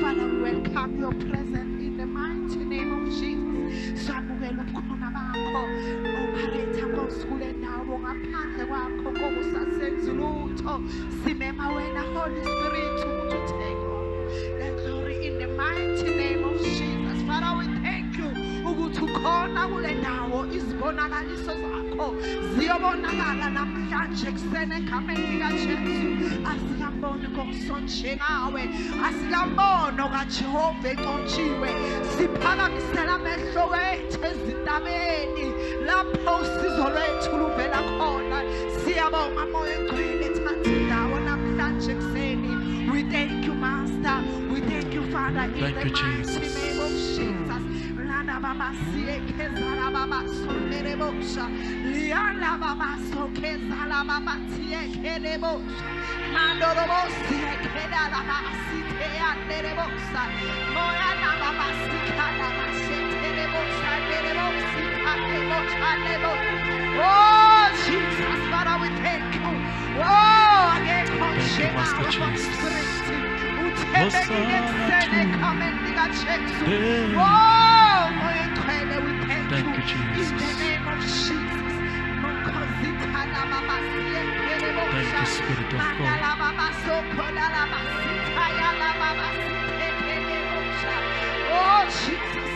Father, we welcome your presence in the mighty name of Jesus. Samukela ubukhona bakho. Operator ngosukule nawo ngaphandle kwakho kokusasenza lutho. Simema wena Holy Spirit ukuthi take over the glory in the mighty name of Jesus. Father, we thank you ukuthi ukhona kule ndawo izibonakaliso zakho ziyobonakala namhlanje kusene egameni likaJesu. Asikamboni ngomsonje ngawe, asikamboni kaJehova encontshiwe. Siphakamisela amehlo wethu ezintabeni lapho usizo lwethu luvela khona. Siyabonga moya engcwele thatha indawo namhlanje kuseni. We thank you, Master. We thank you, Father, in the mighty name of Jesus. Lana baba siye kezala baba sonere bosha. Liana baba so kezala baba siye kele bosha. Mandoro bosi kele la baba site andere bosha. Moya na baba sikala baba sete bosha andere bosi kale bosha le bosha. Oh Jesus, Father, we thank you. Oh, again, Master Jesus. Thank you, Jesus. In the name of Jesus. Thank you, Spirit of Oh, Jesus.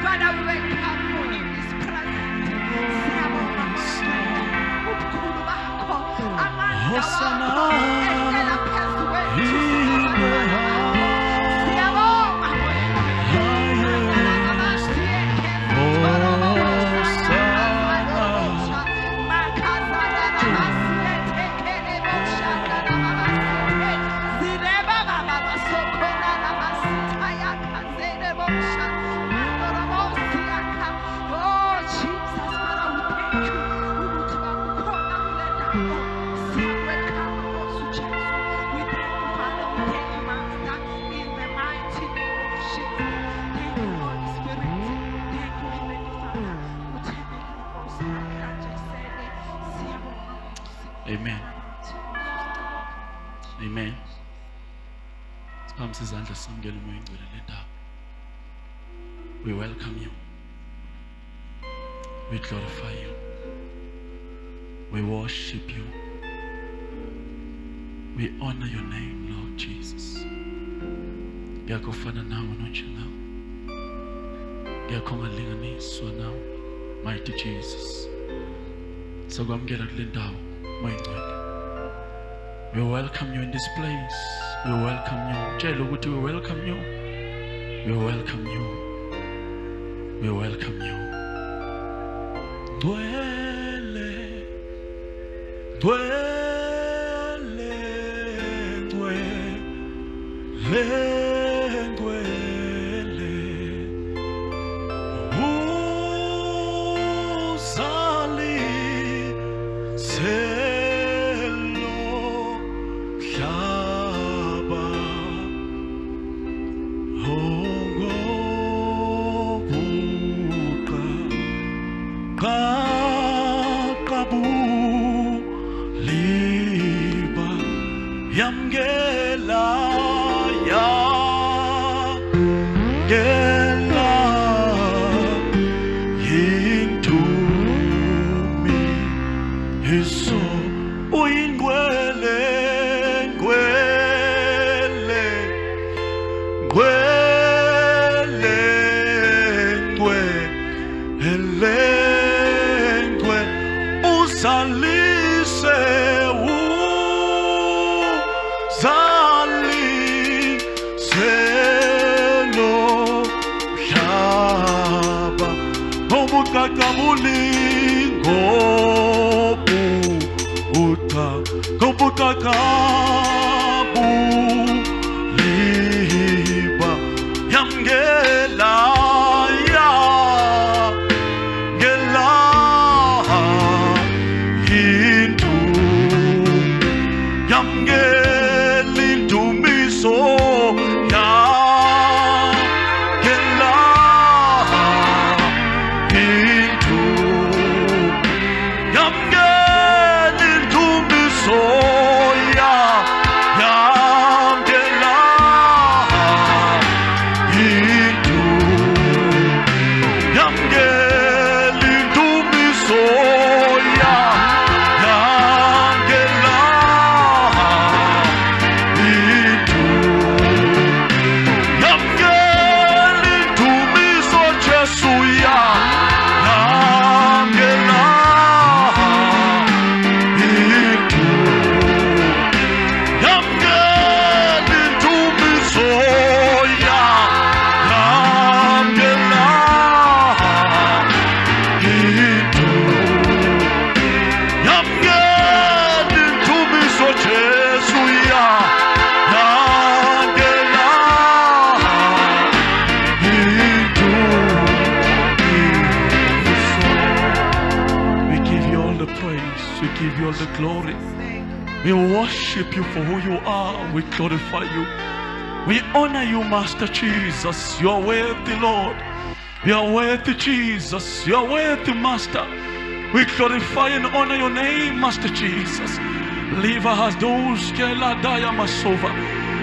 Father, we welcome you in this presence. Amen. Amen. Siphakamisa izandla samukele umoya ingcwele le ndawo. We welcome you. We glorify you. We worship you. We honor your name, Lord Jesus. Ngiyakufana nawe nonje nawe. Ngiyakhongalinganiswa nawe, mighty Jesus. Sokwamukela kule ndawo moya ingcwele. We welcome you in this place. We welcome you. Tshela ukuthi we welcome you. We welcome you. We welcome you. Dwele, dwele, dwele, dwele. Uzali selo shaba. Yamgela ya gela into me hiso uingwele ngwele ngwele ngwele ngwe usalise Zali selo shaba Gobukakabuli Gobukakabu Liba Yamgela ya Gela Hindu Yamgela so ya gela into yam get into me so ya gela into yam get into me so ya gela The glory. We worship you for who you are. We glorify you. We honor you, Master Jesus. You are worthy, Lord. You are worthy, Jesus. You are worthy, Master. We glorify and honor your name, Master Jesus. Liva has those que la daya masova.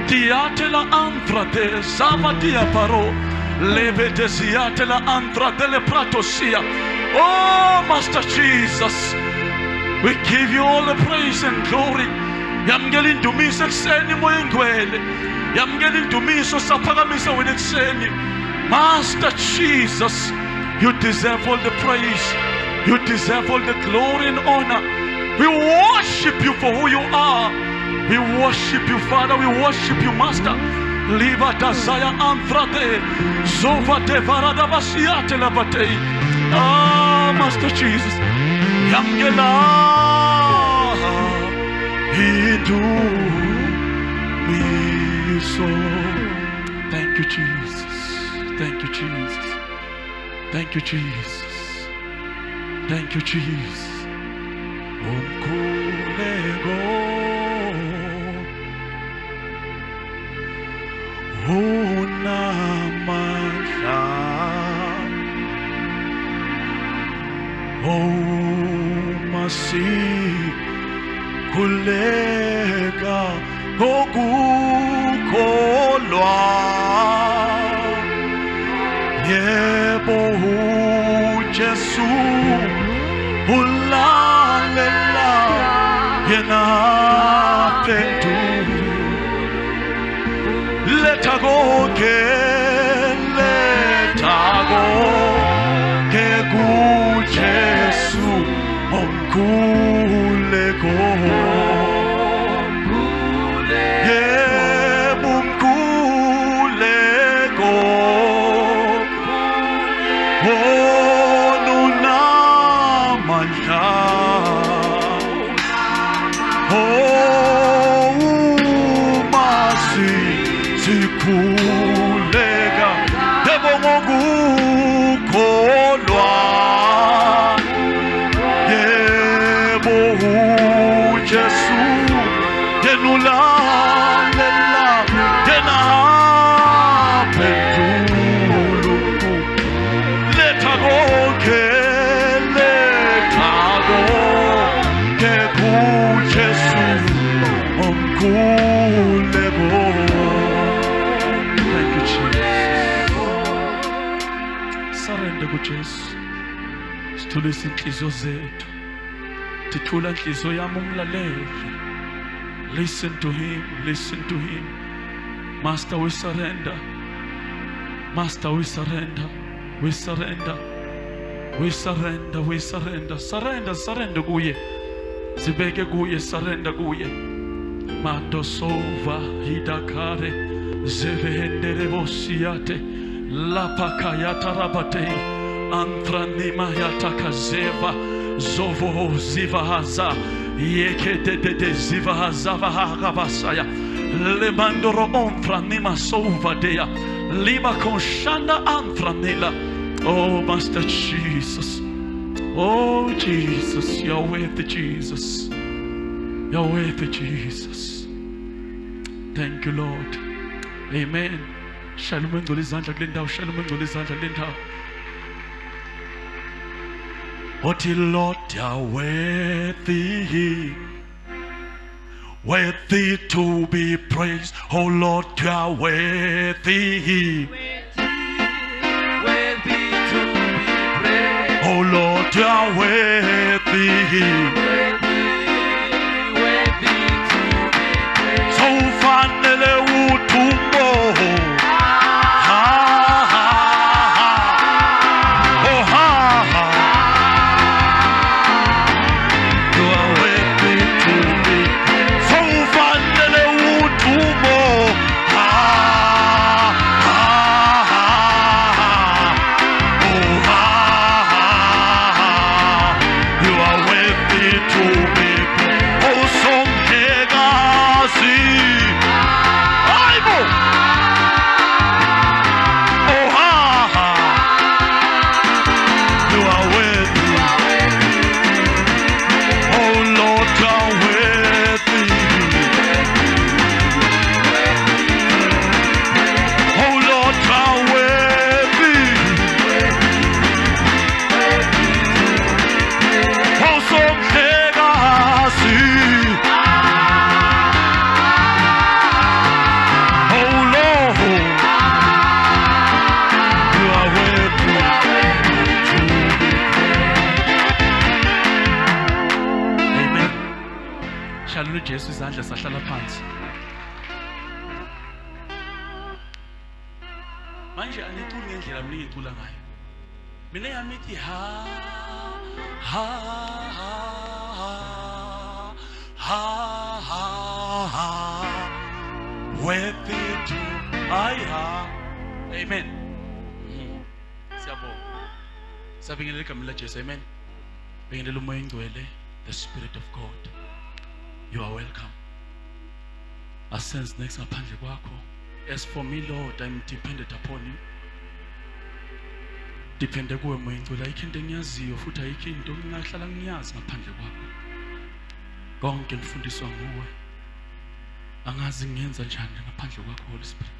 Diate la antra de savadia paro. Leve desiate la antra delle pratosia. Oh, Master Jesus. We give you all the praise and glory. Yamgeli dumisa kuseni moyengwele. Yamgeli dumisa sapagamisa wenekuseni. Master Jesus, you deserve all the praise. You deserve all the glory and honor. We worship you for who you are. We worship you, Father. We worship you, Master. Liva Dazaya Antrade. Zova de Varada Basiate Lavate. Ah, Master Jesus. Yamgela he do me so. Thank you, Jesus. Thank you, Jesus. Thank you, Jesus. Thank you, Jesus. Omkulego Unamasha Oh Masi Kulega Gogukolwa Yebo Jesu Ulalela Yena Pentu Letago ke gu Jesu omkulego omkulego ngokukholwa yebo uJesu yena ulalela yena aphendula letha konke kuJesu omkhuleko. Thank you Jesus. Surrender kuJesu. Sithulisa inhliziyo zethu. Sithula inhliziyo yami umlaleli. Listen to him, listen to him. Master, we surrender. Master, we surrender. We surrender. We surrender, we surrender. Surrender, surrender kuye. Sibeke kuye, surrender kuye. Mando sova hidakare zevehendere vosiate lapaka yatarabate antranima yatakazeva zovo zivahaza yekete zivahaza vahagavasaya lemandoro ontranima sovadea liba konshanda antranila. Oh Master Jesus, oh Jesus, you're worthy Jesus, you're worthy Jesus. Thank you Lord. Amen. Shalom ngcwele izandla kule ndawo, shalom ngcwele izandla kule ndawo. Othi Lord, you're worthy, worthy to be praised. Oh Lord, you're worthy. Oh Lord, you are worthy. So fanele utumbo. Ha ha ha. Oh ha ha. You are worthy to be. So fanele utumbo. Ha ha ha. Oh ha. To be oh some legacy Bible oh ha ha you are worthy oh Lord you are worthy oh Lord you are worthy oh some Jesu izandla sahlala phansi. Manje aniculi ngendlela mina ngicula ngayo. Mina yami ithi ha ha ha ha ha ha worthy to I ha. Amen. Siyabonga. Sabingelela igama la Jesu. Amen. Bingelela umoya ingcwele, the Spirit of God. You are welcome. I sense next ngaphandle kwakho. As for me Lord, I'm dependent upon you. Depende kuwe moya ingcwele. Ayikho into engiyaziyo futhi ayikho into engingahlala ngiyazi ngaphandle kwakho. Konke ngifundiswa nguwe. Angazi ngiyenza njani ngaphandle kwakho Holy Spirit.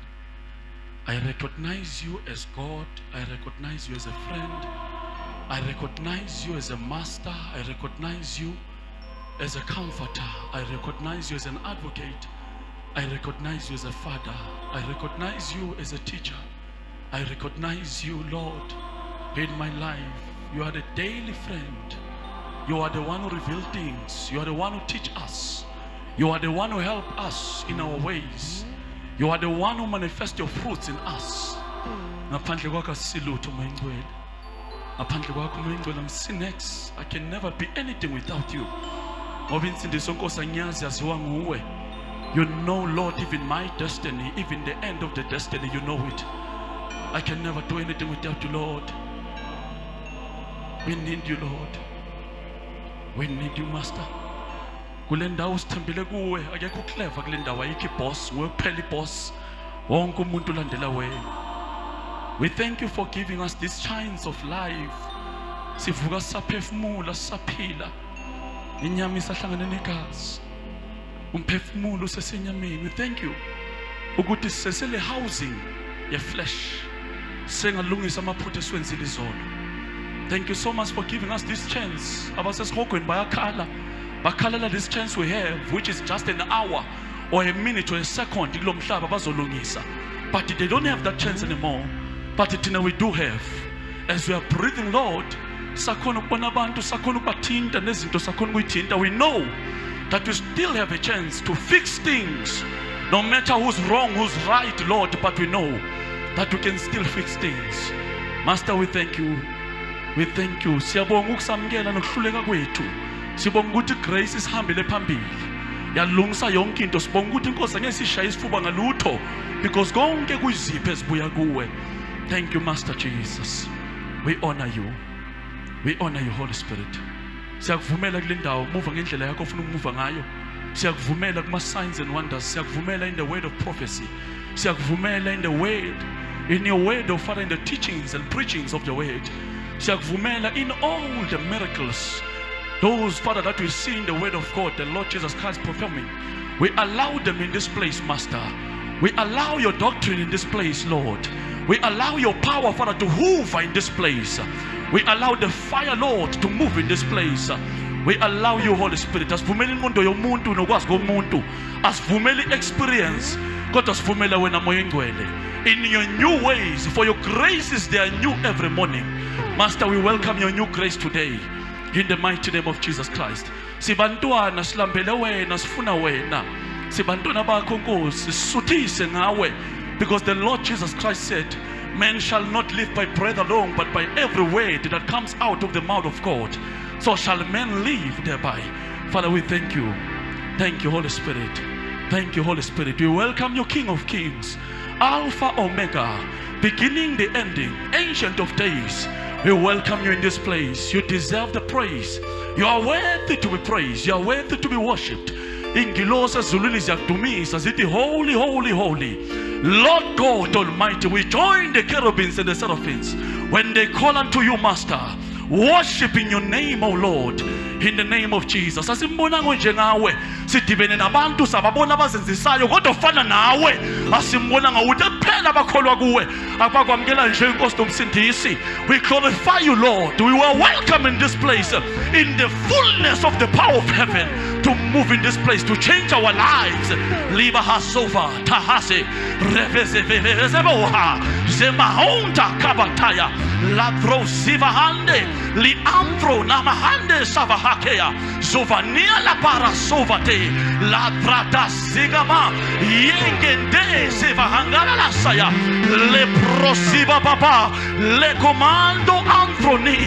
I recognize you as God. I recognize you as a friend. I recognize you as a master. I recognize you as a comforter. I recognize you as an advocate. I recognize you as a father. I recognize you as a teacher. I recognize you, Lord, in my life. You are the daily friend. You are the one who reveals things. You are the one who teaches us. You are the one who helps us in our ways. You are the one who manifests your fruits in us. Ngaphandle kwakho silutho moyingcwele. Ngaphandle kwakho moyingcwele I'm I can never be anything without you. You know, Lord, even my destiny, even the end of the destiny, you know it. I can never do anything without you, Lord. We need you, Lord. We need you, Master. Kule ndawo sithembele kuwe, akekho clever kule ndawo, ayikho boss, wewe phela boss. Wonke umuntu ulandela wena. We thank you for giving us these chance of life. Sivuka saphefumula saphila. Inyama isahlangane negazi. Umphefumulo usesenyameni. We thank you ukuthi sesele housing ye flesh. Sengalungisa amaphutha esiwenzile izolo. Thank you so much for giving us this chance. Abasesihogweni bayakhala. Bakhalela this chance we have, which is just an hour or a minute or a second kulo mhlaba bazolungisa. But they don't have that chance anymore. But we do have. As we are breathing, Lord, sakhona ukubona abantu, sakhona ukubathinta nezinto sakhona ukuyithinta. We know that we still have a chance to fix things. No matter who's wrong, who's right, Lord, but we know that we can still fix things. Master, we thank you. We thank you. Siyabonga ukusamkela nokuhluleka kwethu. Sibonga ukuthi grace isihambile phambili. Yalungisa yonke into. Sibonga ukuthi inkosi angeke sishaye isifuba ngalutho because konke kuyizipho ezibuya kuwe. Thank you, Master Jesus. We honor you. We honor you, Holy Spirit. Siyakuvumela kule ndawo move ngendlela yakho ofuna ukumuva ngayo. Siyakuvumela kuma signs and wonders. Siyakuvumela in the word of prophecy. Siyakuvumela in the word, in your word, oh Father, in the teachings and preachings of the word. Siyakuvumela in all the miracles, those, Father, that we see in the word of God, the Lord Jesus Christ performing. We allow them in this place, Master. We allow your doctrine in this place, Lord. We allow your power, Father, to hover in this place. We allow the fire, Lord, to move in this place. We allow you, Holy Spirit. Asivumeli inqondo yomuntu nokwazi komuntu. Asivumeli experience. Kodwa asivumela wena moya engcwele. In your new ways, for your graces they are new every morning. Master, we welcome your new grace today. In the mighty name of Jesus Christ. Sibantwana silambele wena, sifuna wena. Sibantwana bakho Nkosi, sisuthise ngawe. Because the Lord Jesus Christ said, man shall not live by bread alone, but by every word that comes out of the mouth of God. So shall men live thereby. Father, we thank you. Thank you, Holy Spirit. Thank you, Holy Spirit. We welcome you, King of Kings, Alpha, Omega, beginning, the ending, Ancient of Days. We welcome you in this place. You deserve the praise. You are worthy to be praised. You are worthy to be worshipped. Ingilosa zuluni ziyakudumisa zithi holy, holy, holy. Lord God Almighty, we join the cherubims and the seraphims when they call unto you, Master, worshiping your name, O Lord, in the name of Jesus. Asimbona nje ngawe sidibene nabantu sababona abazenzisayo kodwa ufana nawe. Asimbona ngawuthi kuphela abakholwa kuwe abakwamkela nje inkosi nomsindisi. We glorify you, Lord. We were welcome in this place in the fullness of the power of heaven to move in this place, to change our lives. Liba hasova tahase revezevevezeboha zemahonta kabataya ladro sivahande li amfro namahande savahakea zovania la para sovate ladrata sigama yengende sevahangala la saya le prosiva papa le comando amfroni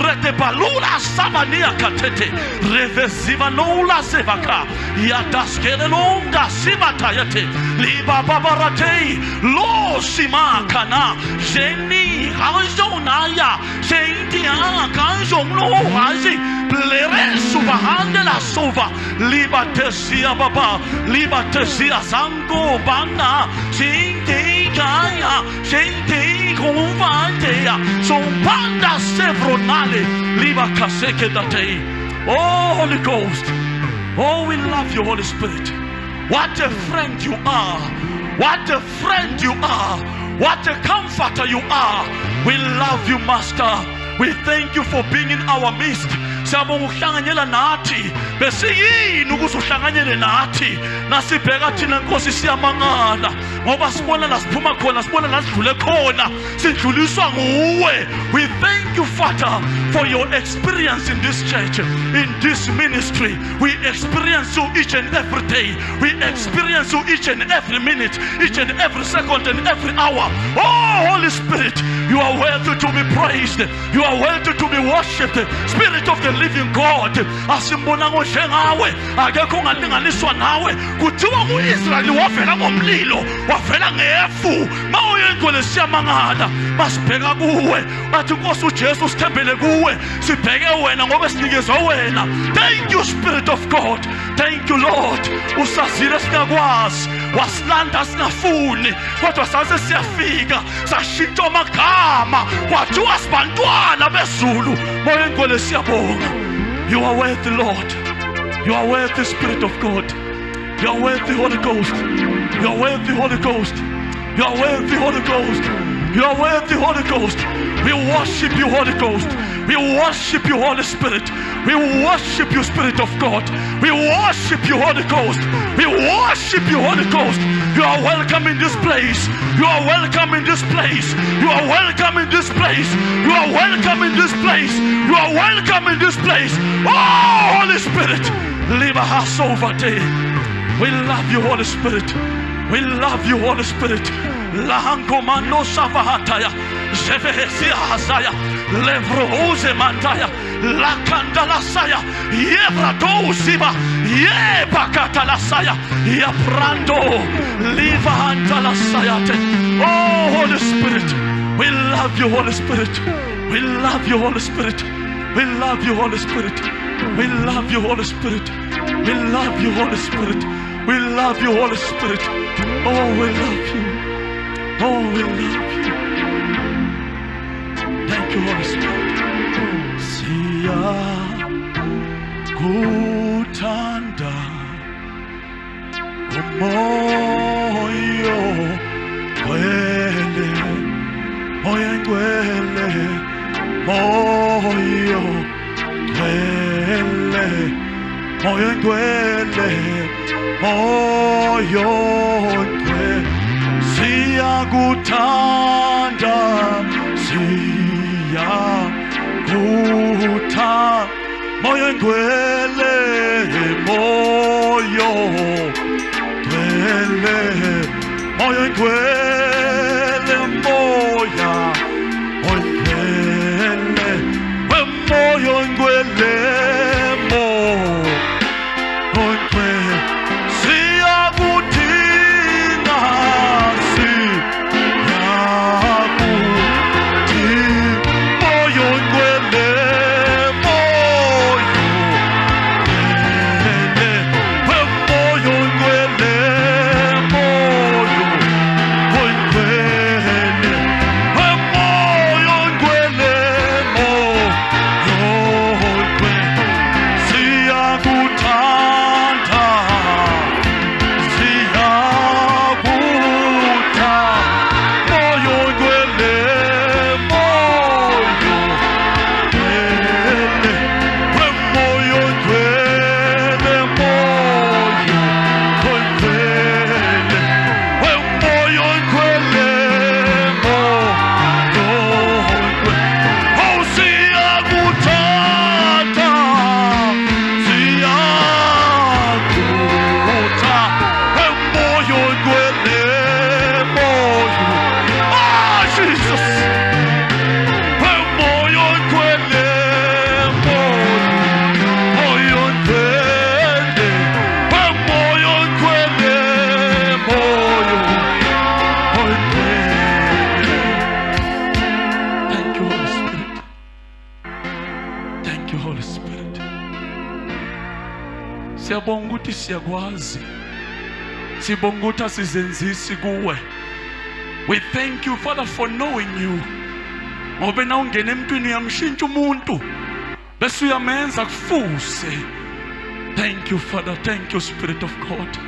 retepalula samania katete reveziva nola sevaka yataskele longa sivatayate liba babarate lo simakana jeni hanjonaya jentia kanjonlo hazi plere subahande la sova libatesia baba libatesia sango bana jinti kaya jinti konvantea sompanda sevronale liba kaseke date. Oh, Holy Ghost. Oh, we love you, Holy Spirit. What a friend you are. What a friend you are. What a comforter you are. We love you, Master. We thank you for being in our midst. Siyabonga ukuhlanganyela nathi bese yini ukuze uhlanganyele nathi nasibheka thina Nkosi siyamangala ngoba sibona la siphuma khona sibona la sidlule khona sidluliswa nguwe. We thank you, Father, for your experience in this church, in this ministry. We experience you each and every day. We experience you each and every minute, each and every second and every hour. Oh, Holy Spirit, you are worthy to be praised. You are worthy to be worshipped. Spirit of the living God. Asimbona njengawe, akekho ongalinganiswa nawe. Kuthiwa uIsrael wavela ngomlilo, wavela ngefu. Mawuyengcwele siyamangala, masibheka kuwe. Bathi Nkosi uJesu sithembele kuwe. Sibheke wena ngoba sinikezwe wena. Thank you Spirit of God. Thank you Lord. Usazile singakwazi, wasilanda singafuni, kodwa sase siyafika, sashintsha amagama, kwathiwa sibantwana bezulu. Moyengcwele siyabonga. You are worthy Lord. You are worthy Spirit of God. You are worthy Holy Ghost. You are worthy Holy Ghost. You are worthy Holy Ghost. You are worthy Holy Ghost. We worship you Holy Ghost. We worship you Holy Spirit. We worship you Spirit of God. We worship you Holy Ghost. We worship you Holy Ghost. You are welcome in this place. You are welcome in this place. You are welcome in this place. You are welcome in this place. You are welcome in this place. Oh Holy Spirit, leave us over there. We love you Holy Spirit. We love you Holy Spirit. Lahango mano savahataya, zevehesia hasaya, levroze mantaya, lakandala saya, yebrato usiba, yebakatala saya, yabrando, liva antala sayate. Oh Holy Spirit, we love you Holy Spirit. We love you Holy Spirit. We love you Holy Spirit. We love you Holy Spirit. We love you Holy Spirit. We love you Holy Spirit. Oh we love you. Oh, we love you. Thank you, Holy Spirit. Siya kuthanda umoyo ngcwele, moya ngcwele, moyo ngcwele, moya ngcwele, moyo ngcwele. Siyakuthanda, siyakuthanda, moya ngcwele, moyo ngcwele, moya ngcwele, moya ngcwele, moya ngcwele, moya ngcwele. Siyabonga ukuthi siyakwazi, sibonga ukuthi asizenzisi kuwe. We thank you Father for knowing you. Ngoba na ungena emntwini uyamshintsha umuntu bese uyamenza kufuse. Thank you Father, thank you Spirit of God.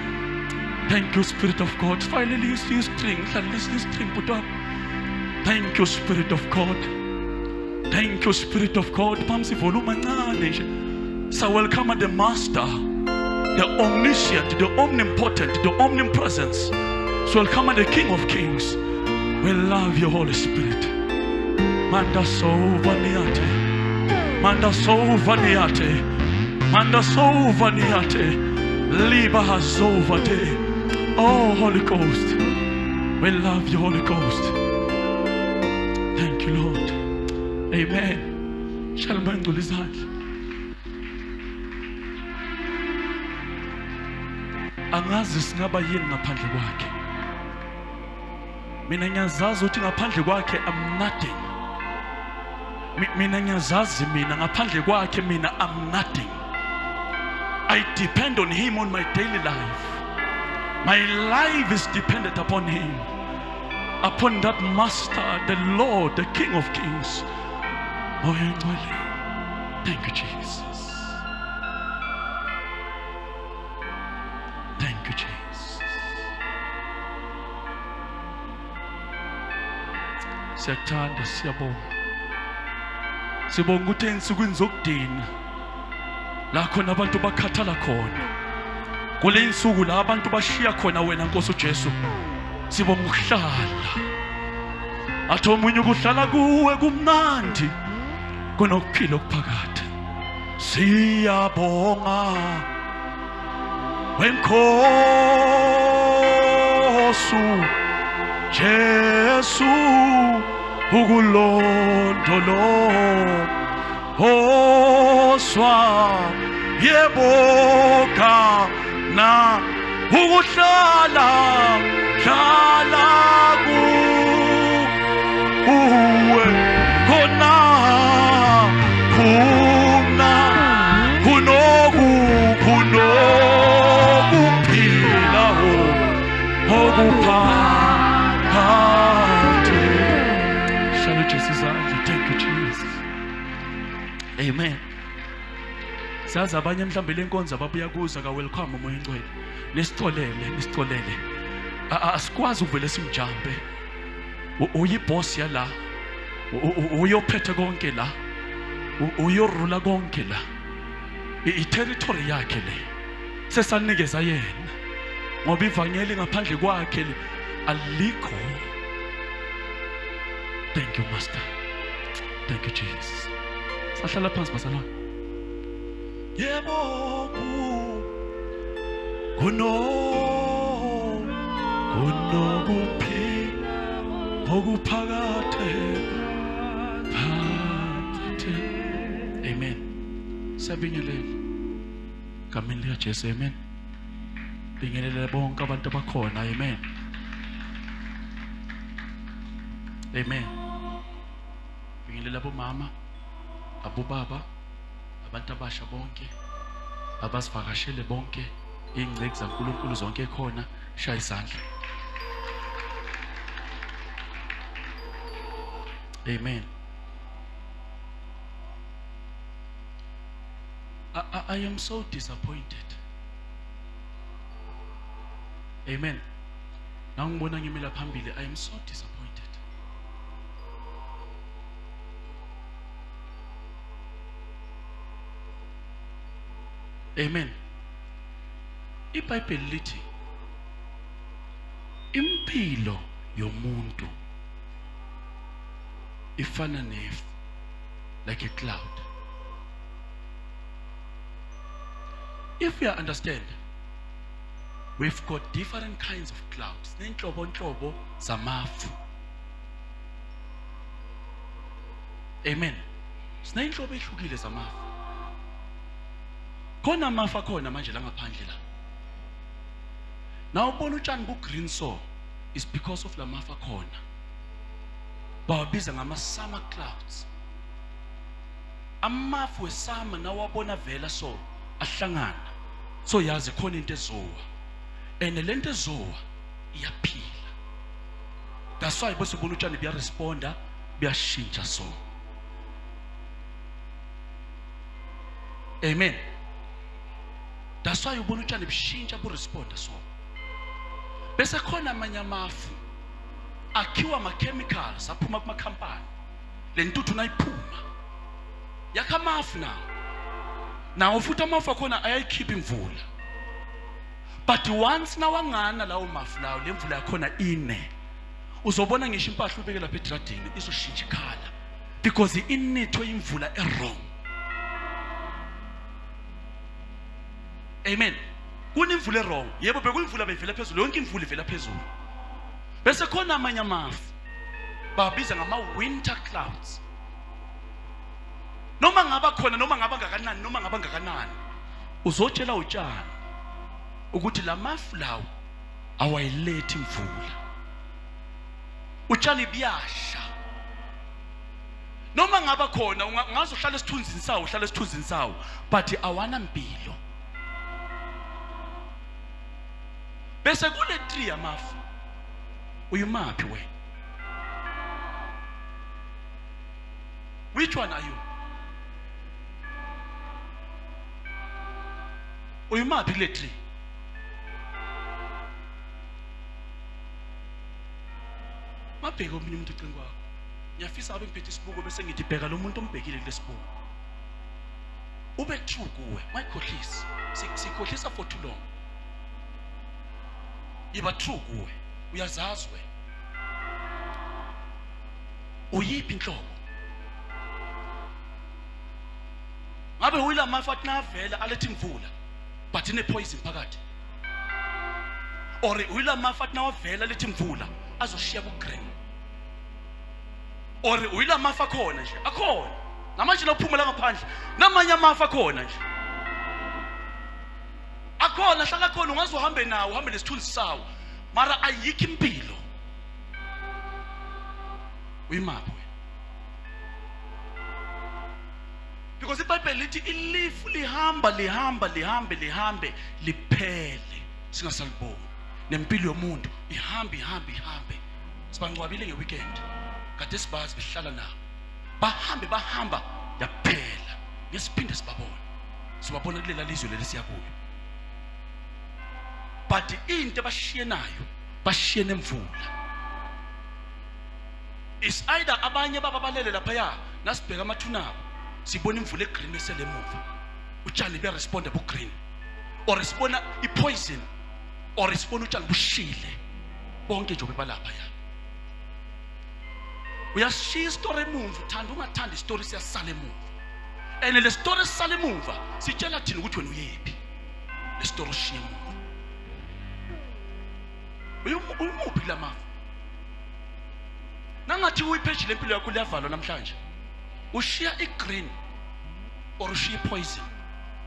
Thank you Spirit of God. Finally you string, listen string put up. Thank you Spirit of God. Thank you Spirit of God. Pamsi volume nje. So welcome the Master, the omniscient, the omnipotent, the omnipresence. So welcome the King of Kings. We love you Holy Spirit. Manda sovaniate, manda sovaniate, manda sovaniate, liba hazovate. Oh Holy Ghost, we love you Holy Ghost. Thank you Lord. Amen. Shall we do this? angazi singaba yini ngaphandle kwakhe. Mina ngiyazazi ukuthi ngaphandle kwakhe I'm nothing. Mina ngiyazazi mina ngaphandle kwakhe mina I'm nothing. I depend on him on my daily life. My life is dependent upon him, upon that master, the Lord, the King of Kings. Thank you, Jesus. Thank you, Jesus. Siyakuthanda, siyabonga. Sibonga ukuthi ensukwini zokudina la khona abantu bakhathala khona. Kule insuku la abantu bashiya khona wena Nkosi uJesu. Sibonga ukuhlala. Athi omunye ukuhlala kuwe kumnandi kunokuphila okuphakade. Siyabonga wenkosi Jesu ukulondolozwa yeboka na ukuhlala kuwe khona kunokuphila okuphakade. Shall we just thank you, Jesus. Amen. Sazi abanye mhlambe lenkonzo ababuya kuza ka welcome umoya ingcwele. Nisitholele. Asikwazi ukuvele simjampe. Uyiboss yala. Uyophethe konke la. Uyorula konke la. I-territory yakhe le. Sesanikeza yena. Ngoba ivangeli ngaphandle kwakhe alikho. Thank you, Master. Thank you, Jesus. Sahlala phansi basalwa. Yebo kunokuphila okuphakade. Amen. Siyabingelela egameni likaJesu. Amen. Bingelela bonke abantu abakhona. Amen. Amen. Bingelela bomama, abobaba, abantu abasha bonke, abasivakashele bonke, ingceki zaNkulunkulu zonke khona, shaya isandla. Amen. I am so disappointed. Amen. Nangibona ngimela phambili, I am so disappointed. Amen. iBhayibheli lithi impilo yomuntu ifana like a cloud. If you understand, we've got different kinds of clouds. Nenhlobo zamafu. Amen. Sinenhlobo ehlukile zamafu. Khona amafu akhona manje la ngaphandle la. Now ubona utshani bu green so is because of la mafu akhona. Bawabiza ngama summer clouds. Amafu wesama nawabona vela so ahlangana. So yazi khona into ezowa. And lento ezowa iyaphila. That's why bese ubona utshani buya responda, buyashintsha so. Amen. That's why ubona utshani bushintsha bu responda so. Bese khona amanye amafu akhiwa ama chemicals aphuma kuma company. Lentuthu nayiphuma. Yakha amafu now futhi amafu akhona ayayikhipha imvula. But once nawangana lawo mafu lawo le mvula yakhona ine. Uzobona ngisho impahla ubeke lapha edradini izoshintsha ikhala because inethwe imvula wrong. Amen. Kunemvula wrong. Yebo bekuimvula bevela phezulu, yonke imvula ivela phezulu. Bese khona amanye amafu babiza ngama winter clouds. Noma ngaba khona noma ngaba ngakanani noma ngaba ngakanani uzotshela utshani ukuthi lamafu lawo awayilethi imvula. Utshani biyasha. Noma ngaba khona ungaze uhlale esithunzini sawo, but awana mpilo. Bese kule tree yamafu uyimaphi wena? Which one are you? Uyimaphi kule tree? Mabheka omunye umuntu eceleni kwakho. Ngiyafisa abe ngiphethe isibuko bese ngithi bheka lo muntu ombhekile kule sibuko. Ube true kuwe, mayikhohlisi. Sikhohlisa for too long. Iba true kuwe, uyazazi we. Uyiphi inhlobo? Ngabe uyila mafu athi navela alethi imvula but ine poison phakathi? Or uyila mafu athi nawavela alethi imvula azoshiya ku green? Or uyila mafu akhona nje, akhona namanje lophumela ngaphandle, namanye amafu akhona nje, akhona hlala khona, ungaze uhambe nawo, uhambe nesithunzi sawo, mara ayikho impilo. Uyimaphi wena? Because iBhayibheli lithi ilifu lihamba liphele singasaliboni. Nempilo yomuntu ihambe. Sibangcwabile ngeweekend. Kade sibazi behlala nawo. Bahamba yaphela. Ngesiphinde sibabona kulela lizwe lelisiya kuyo. But into bashiye nayo, bashiye nemvula. Is either abanye babalele lapha nasibheka amathunabo sibona imvula egreen esele emuva, utshani be responde bu green, or sibona ipoison, or sibona utshani bushile, bonke nje bebalapha uyashiya story emuva, uthanda ungathanda story siyasala emuva. And le story sala emuva sitshela thina ukuthi wena uyephi le story ushiye emuva. Uyumuphi kula mafu? Nangathi uyipage lempilo yakho liyavalwa namhlanje, ushiya igreen or ushiya poison,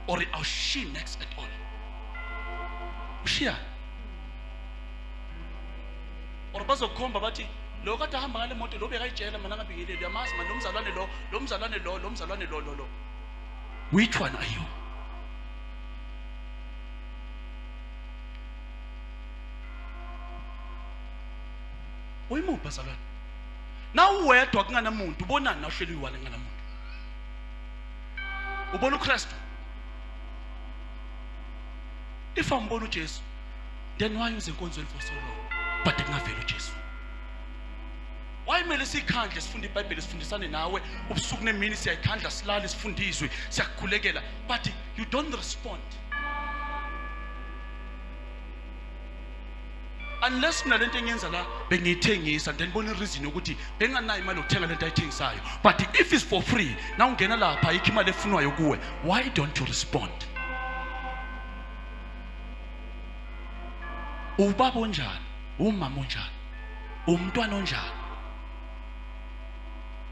or awushiyi next at all? Ushiya or bazokhomba bathi lo kade ahamba ngale moto lo bekayijela mina ngabingeleli, yamazi manje lo mzalwane lo. Which one are you? Uyimuphi bazalwane? Now wedwa kungana muntu, ubonani nawuhleli uyiwale ngana muntu? Ubona uKristu? If ambona uJesu, then why use enkonzweni for so long but kungavela uJesu? Why mele sikhandle sifunde iBhayibheli sifundisane nawe ubusuku nemini siyayikhandla silale sifundiswe siyakukhulekela, but you don't respond? Unless mina lento engenza la bengiyithengisa, then bona ireason ukuthi benganayo imali yokuthenga lento ayithengisayo, but if it's for free na ungena lapha ayikho imali efunwayo kuwe, why don't you respond? Ubaba onjani, umama onjani, umntwana onjani,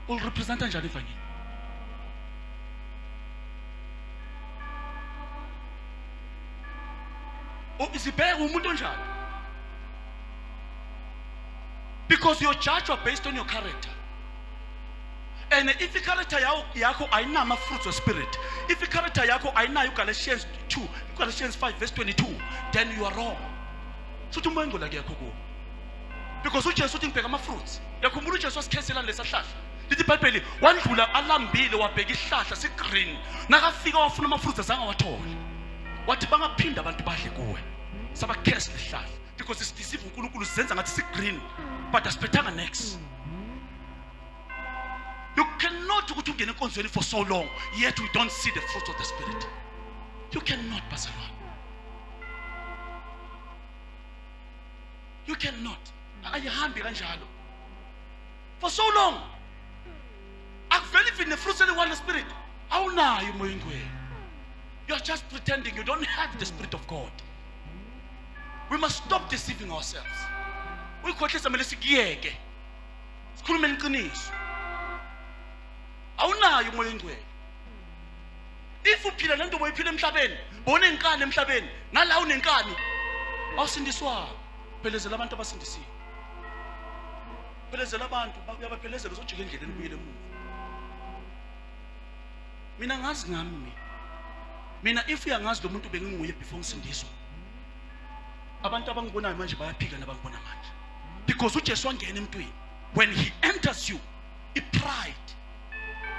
urepresenta njani ivangeli? Isibheke umuntu onjani? Because your judge are based on your character. And if the character yako ayinama fruits of spirit, if the character yako ayinayo Galatians 5 verse 22, then you are wrong. So to mango like yakho. Because uJesu uthi ngibheka ama fruits. Yakhumbula uJesu wasikheselana lesahlahla. Lithi iBhayibheli wandlula alambile wabheka isihlahla sigreen. Nakafika wafuna ama fruits azange wathole. Wathi bangaphinda abantu badle kuwe. Sabakhesa lehlahla. Because it's deceive uNkulunkulu senza ngathi sigreen, but asiphetanga next. You cannot ukuthi ungene enkonzweni for so long yet we don't see the fruit of the spirit. You cannot, bazalwane. You cannot. Ayihambi kanjalo for so long. Akuveli vini fruits of the spirit. Awunayo moya ngcwele. You are just pretending you don't have the spirit of God. We must stop deceiving ourselves. Uyikhohlisa mele sikiyeke. Sikhulume iqiniso. Awunayo moya ngcwele. if uphila lento boyiphila emhlabeni bona enkani emhlabeni ngala unenkani awusindiswa phelezela abantu abasindisiwe phelezela abantu uyabaphelezela uzojika endleleni ubuyele emuva mina ngazi ngami mina if uyangazi lo muntu benginguye before ngisindiswa abantu abangibonayo manje bayaphika nabangibona manje because uJesu wangena emntwini when he enters you ipride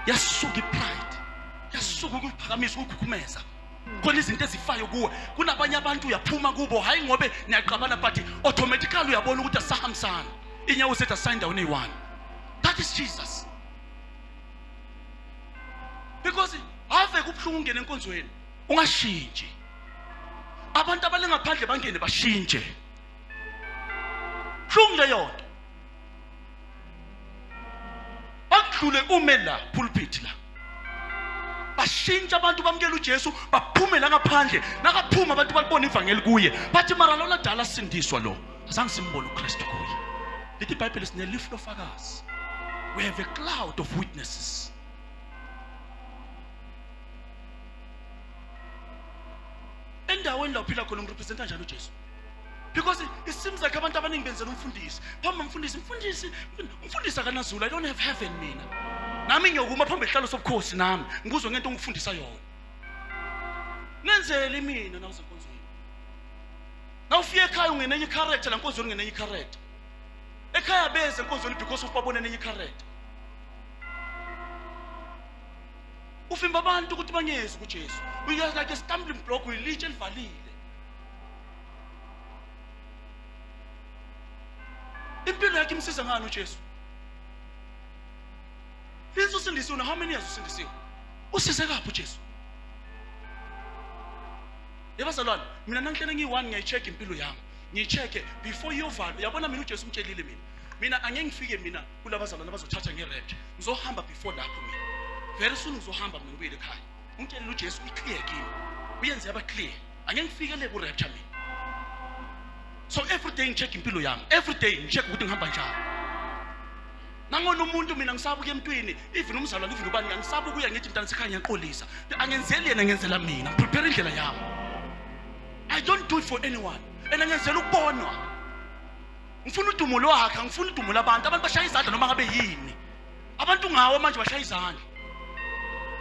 yasuka ipride yasuka ukuphakamisa ukukhukhumeza khona izinto ezifayo kuwe kunabanye abantu uyaphuma kubo hayi ngobe niyaqabana but automatically uyabona ukuthi asahambisana inyawo sethu asayinda one that is Jesus because ave kubhlungu ungena enkonzweni ungashintshi abantu abalengaphandle bangene bashintshe hlungu leyo bakudlule ume la pulpit la bashintsha abantu bamkela uJesu baphume la ngaphandle nakaphuma abantu balibona ivangeli kuye bathi mara lo ladala sindiswa lo azange simbone uKristu kuye lithi iBhayibheli sinelifu lofakazi we have a cloud of witnesses endaweni la uphila khona umrepresenta njalo uJesu because it seems like abantu abaningi benzela umfundisi phamba umfundisi akanazulu I don't have heaven mina nami ngiyokuma phamba ehlalo sobukhosi nami ngikuzwe ngento ngifundisa yona ngenzele mina nawusenkonzweni nawufika ekhaya ungene enye character la nkonzweni ungene enye character ekhaya beze enkonzweni because of babone enye character ufimba abantu ukuthi bangezi kuJesu uyazi like a stumbling block uyilitshe elivalile impilo yakhe imsiza ngani uJesu Yesu usindisiwe na how many years usindisiwe usize kaphi uJesu yabazalwane mina nangihlele ngiyi1 ngiyayicheck impilo yami ngiyichecke before yovala yabona mina uJesu umtshelile mina angeke ngifike mina kulabazalwane abazothatha ngerapture ngizohamba before lapho mina very soon uzohamba mina ngibuyele ekhaya umtshelile uJesu iclear kimi uyenze yaba clear angeke ngifike le ku rapture mina so every day ngicheck impilo yami every day ngicheck ukuthi ngihamba njani nangona umuntu mina ngisabuka emntwini even umzalwane even ubani ngisabuka uya ngithi mntana sekhaya ngiyaxolisa angenzeli yena ngenzela mina prepare indlela yami I don't do it for anyone and angenzela ukubonwa ngifuna udumo lwakhe ngifuna udumo labantu bashaya izandla noma ngabe yini abantu ngawo manje bashaya izandla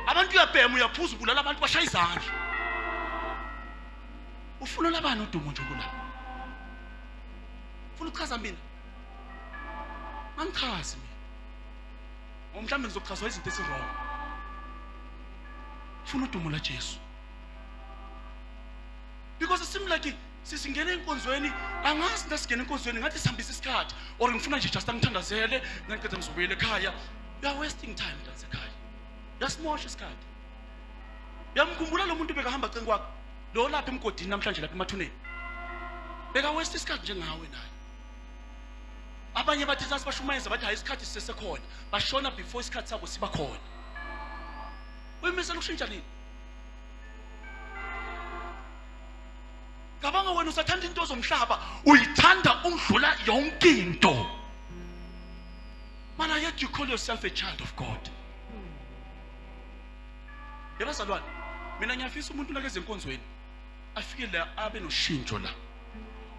abantu uyabhema uyaphuza ubulala abantu bashaya izandla ufuna labani udumo nje kula ufuna ukuchaza mina angichazi mina mhlawumbe ngizokuchazwa izinto ezirong ufuna udumo la Jesu because it seems like sisingena enkonzweni angazi into singena enkonzweni ngathi sihambisa isikhathi or ngifuna nje just angithandazele ngicela ngizobuyela ekhaya you are wasting time mntana ekhaya yasimosha isikhathi yamkhumbula lo muntu bekahamba cenga kwakhe lo lapha emgodini namhlanje lapha emathuneni beka waste isikhathi njengawe naye abanye bathi sasibashumayeza bathi hayi isikhathi sisesekhona bashona before isikhathi sabo siba khona uyimisa ukushintsha nini Kabanga wena usathanda into zomhlaba uyithanda ungdlula yonke into mana yet you call yourself a child of God yabazalwane mina ngiyafisa umuntu lakeze enkonzweni afike la abe noshintsho la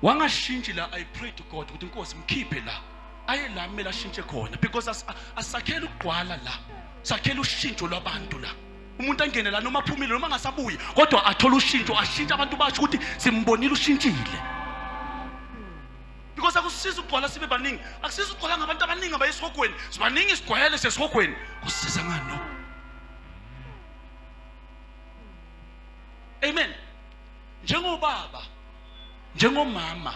wangashintshi la I pray to God ukuthi inkosi mkhiphe la aye la kumele ashintshe khona because asakhela ukugqwala la sakhela ushintsho lwabantu la umuntu angene la noma aphumile noma ngasabuye kodwa athola ushintsho ashintsha abantu basho ukuthi simbonile ushintshile because akusiza ukugqwala sibe baningi akusiza ukugqwala ngabantu abaningi abayisihogweni sibaningi isigwele sesihogweni kusiza ngani no amen njengobaba njengomama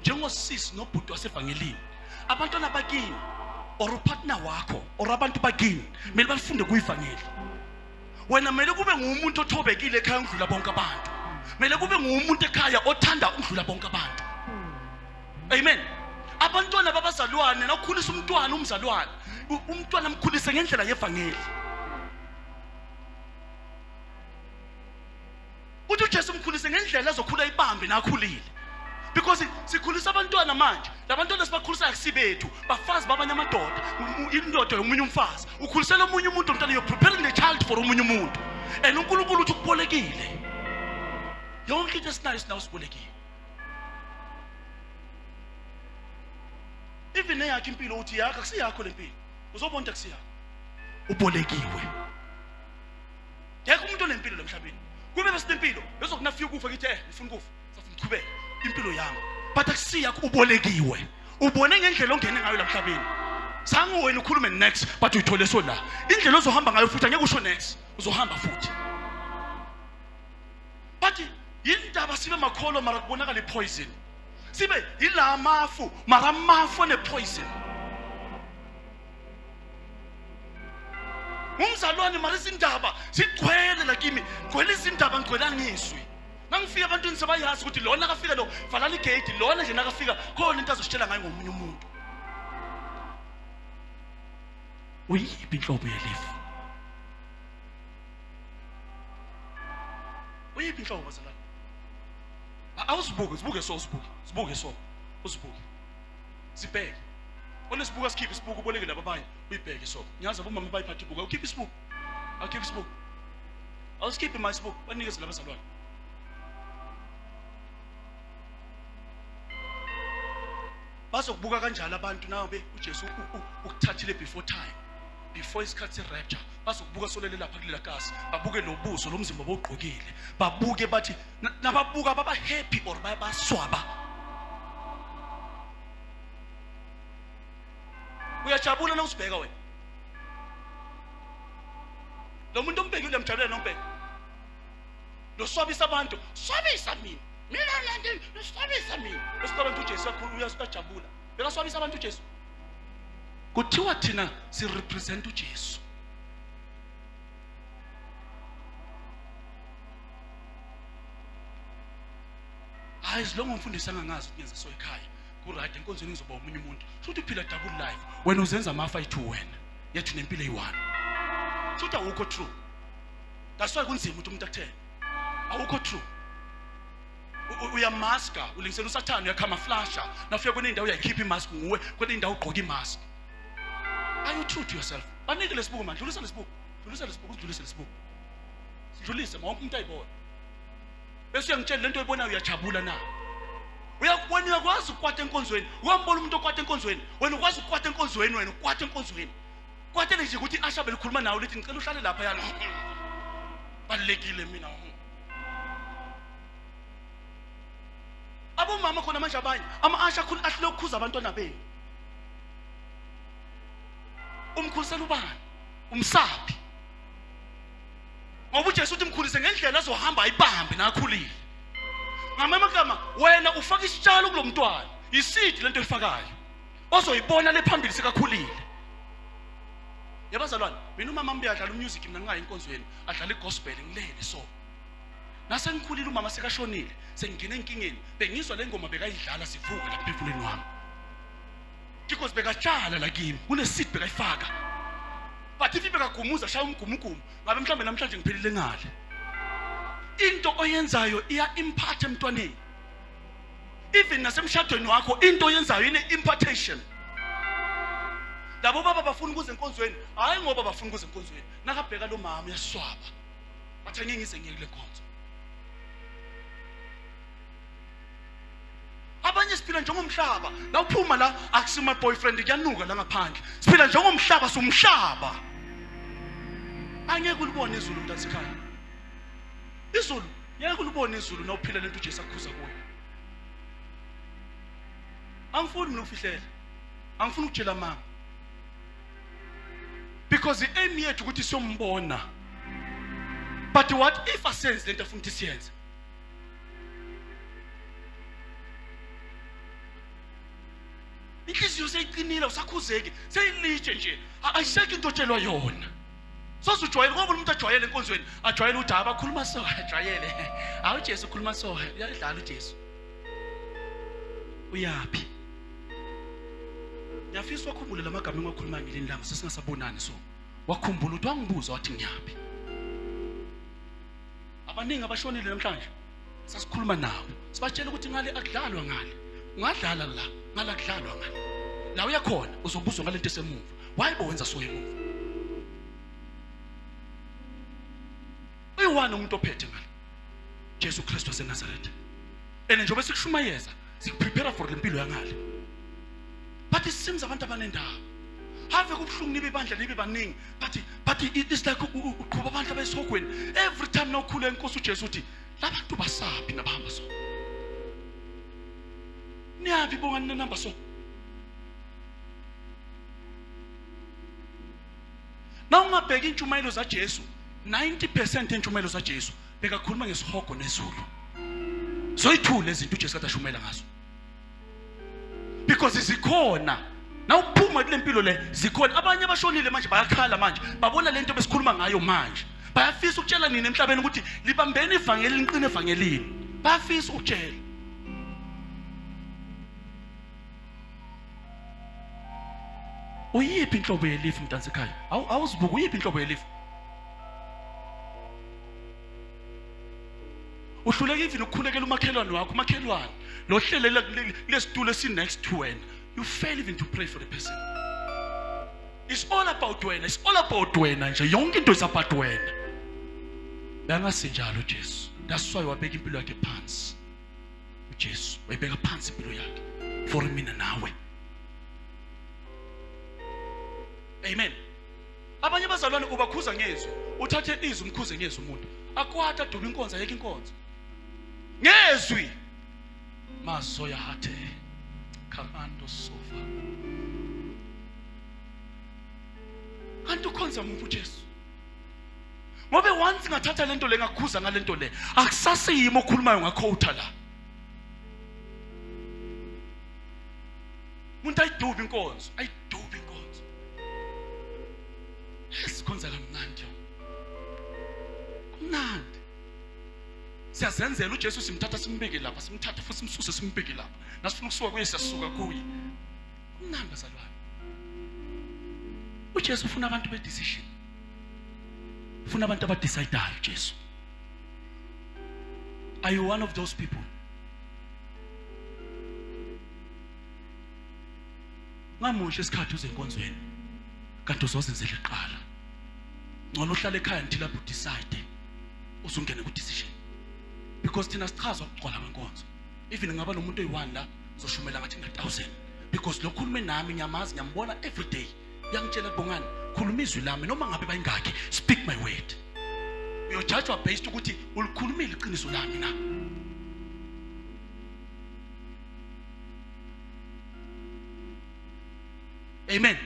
njengosisi nobhuti wasevangelini abantwana bakini or upartner wakho or abantu bakini mele bafunde kuivangeli wena mele kube ngumuntu othobekile ekhaya ungdlula bonke abantu mele kube ngumuntu ekhaya othanda ungdlula bonke abantu amen abantwana babazalwane nakukhulisa umzalwane umntwana mkhulise ngendlela yevangeli uthi uJesu mkhulise ngendlela ezokhula ibambe nakhulile because sikhulisa abantwana manje labantwana sibakhulisa akusibethu bafazi babanye amadoda indoda yomunye umfazi ukhulisela omunye umuntu umntwana you're preparing the child for omunye umuntu and uNkulunkulu uthi ukubolekile yonke into esinayo sinawo sibolekile. Even eyakhe impilo uthi yakho akusiyakho lempilo, uzobona ukuthi akusiyakho, ubolekiwe. Ngeke umuntu onempilo lemhlabeni kube besinempilo bezokunafika ukufa ngithi ngifuna ukufa sathi ngichubeke impilo yami, but akusiyakho, ubolekiwe. Ubone ngendlela ongene ngayo lemhlabeni, sangu wena ukhulume next but uyithole so la indlela ozohamba ngayo futhi angeke usho next, uzohamba futhi. But yindaba sibe makholo mara kubonakala ipoison, sibe ila mafu mara mafu ne poison. Umzalwane mara izindaba sigcwele la kimi, gcwele izindaba ngicwela ngiswi. Nangifika abantu nisebayazi ukuthi lona akafika lo valala igate, lona nje nakafika khona into azositshela ngayo ngomunye umuntu. Uyiphi inhlobo yelifu? Uyiphi inhlobo bazalwane? Awuzibuke, sibuke so, uzibuke. Sibheke. Onesibuka sikhiphe isibuko uboleke lababanye, uyibheke so. Ngiyazi abomama bayiphatha ibuka, ukhiphe isibuko. Awukhiphe isibuko. Awusikhiphe my isibuko, banikeze labazalwane. Bazokubuka kanjalo abantu nawe uJesu ukuthathile before time, before isikhathi se-rapture. Bazokubuka solele lapha kulela kasi, babuke lobuso lomzimba bogqokile, babuke bathi nababuka baba happy or bayaswaba. Uyajabula na usibheka wena? Lo muntu ombhekile emjabuleni nombheka. Lo swabisa abantu, swabisa mina. Mina lande, swabisa mina. Esiqala uJesu kakhulu uyasijabula. Beka swabisa abantu uJesu. Kuthiwa thina si represent uJesu. Hayi silongo umfundisi angangazi ukuthi ngenza so ekhaya. Ku-right enkonzweni ngizoba umunye umuntu. Futhi uphila double life. Wena uzenza amafa ayi-2 wena. Yethu nempilo eyi-1. Futhi awukho true. That's why kunzima ukuthi umuntu akuthele. Awukho true. Uyamaska, ulingisela usathane, uyacamouflage. Nafika kwenye indawo uyayikhipha imask nguwe, kwenye indawo ugqoka imask. Are you true to yourself? Banike lesibuko manje, dlulisa lesibuko. Sidlulise wonke umuntu ayibona. Bese uyangitshela lento oyibonayo uyajabula na. Uyakwazi ukukwatha enkonzweni. Uyambona umuntu okwatha enkonzweni. Wena ukwazi ukukwatha enkonzweni, wena ukwatha enkonzweni. Kwathele nje ukuthi ashabe likhuluma nawe lithi ngicela uhlale lapha yana. Balekile mina. Abomama khona manje abanye ama-asha ahlule ukukhuza abantwana benu. Umkhulisela ubani? Umsabi. Ngoba uJesu uthi mkhulise ngendlela azohamba ayibambe nakhulile. Ngamagama wena ufaka isitshalo kulo mntwana, isidi lento efakayo ozoyibona lephambili sekakhulile. Yabazalwane, mina umama mbe adlala umusic mina ngingayi enkonzweni, adlala igospel ngilele so. Nase ngikhulile umama sekashonile, sengingena enkingeni, bengizwa le ngoma bekayidlala sivuka lapha ephefuleni wami. Because bekatshala la kimi, kune seed bekayifaka. But if bekagumuza shaya umgumugumu, ngabe mhlambe namhlanje ngiphelile ngale. Into oyenzayo iya impact emntwaneni. Even nasemshadweni wakho into oyenzayo ine impartation. Labo baba bafuna ukuze enkonzweni, hayi ngoba bafuna ukuze enkonzweni. Nakabheka lo mama uyaswaba. Bathi ngeke ngize ngiyekule nkonzo. Abanye siphila njengomhlaba, la uphuma la akusima boyfriend kuyanuka la ngaphandle. Siphila njengomhlaba somhlaba. Angeke ulibone izulu mntasekhaya. Izulu, ngeke ulibone izulu na uphila lento uJesu akukhuza kuyo. Angifuni mina ukufihlela. Angifuni ukutshela mama. Because the aim yethu ukuthi siyombona. But what if asenze lento afuna ukuthi siyenze? Inhliziyo seyiqinile usakhuzeki, seyilitshe nje. Ayisekho into otshelwa yona. Sozujwayele ngoba umuntu ajwayele enkonzweni, ajwayele ukuthi abakhuluma so, ajwayele. Hawu Jesu ukhuluma so, uyadlala uJesu. Uyapi? Ngiyafisa ukukhumbula lamagama engikhuluma ngilini langa sesingasabonani so. Wakhumbula ukuthi wangibuza wathi ngiyapi? Abaningi abashonile namhlanje. Sasikhuluma nawo. Sibatshela ukuthi ngale akudlalwa ngale. Ungadlala la, ngala kudlalwa ngale. La uyakhona uzobuzwa ngalento esemuva. Why wenza so emuva? ngubani umuntu ophethe ngale? Jesu Kristu waseNazaretha. And njengoba sikushumayeza sikuprepare for lempilo yangale. But it seems abantu abanendaba have kubuhlungu nibe bandla nibe baningi, but it is like ukuba abantu abesogweni. Every time nawukhula inkosi uJesu uthi labantu basaphi nabahamba so. Niyabi bonga nenamba so. Na ungabheka intshumayelo za Jesu, 90% intshumayelo za Jesu bekakhuluma ngesihogo nezulu. So ithule izinto uJesu kade ashumela ngazo. Because zikhona. Now uphuma kule mpilo le zikhona. Abanye abashonile manje bayakhala manje. Babona lento besikhuluma ngayo manje. Bayafisa ukutshela nini emhlabeni ukuthi libambeni ivangeli liqine evangelini. Bayafisa ukutshela. Uyiphi inhlobo yelifu mntanzi ekhaya? Awuzibuka uyiphi inhlobo yelifu? Uhluleka even ukukhulekela umakhelwane wakho, umakhelwane lo hlelela lesitulo esi next to wena. You fail even to pray for the person. It's all about wena. It's all about wena nje. Yonke into is about wena. Bangasenjalo Jesu. That's why wabeka impilo yakhe phansi. uJesu wayibeka phansi impilo yakhe for mina nawe. Amen. Abanye abazalwane ubakhuza ngezwi, uthathe izwi umkhuze ngezwi umuntu. Akwata duba inkonzo ayeke inkonzo. Ngezwi. Mazoya hathe. Kamando sofa. Kanti ukhonza umuntu uJesu. Ngobe once ngathatha lento le ngakhuza ngalento le, akusasiyimo okhulumayo ngakhotha la. Umuntu ayiduba inkonzo, ayiduba inkonzo. Esikhonza kamnandi. Kumnandi. Siyazenzela uJesu simthatha simbeke lapha, simthatha futhi simsuse simbeke lapha. Nasifuna ukusuka kuye siyasuka kuye. Kumnandi bazalwane. uJesu ufuna abantu be decision. Ufuna abantu abadecidayo uJesu. Are you one of those people? Ngamusha isikhathi uze enkonzweni. Kanti uzozenzela iqala. Ngcono uhlala ekhaya until lapho decide usungene ku decision. Because thina sichazwa ukugcola kwenkonzo. Even ngaba nomuntu oyi1 la uzoshumela ngathi 1000. Because lo khulume nami ngiyamazi ngiyambona every day. Uyangitshela bongani khuluma izwi lami noma ngabe bayingaki, speak my word. Uyojudge based ukuthi ulikhulumile iqiniso lami na. Amen.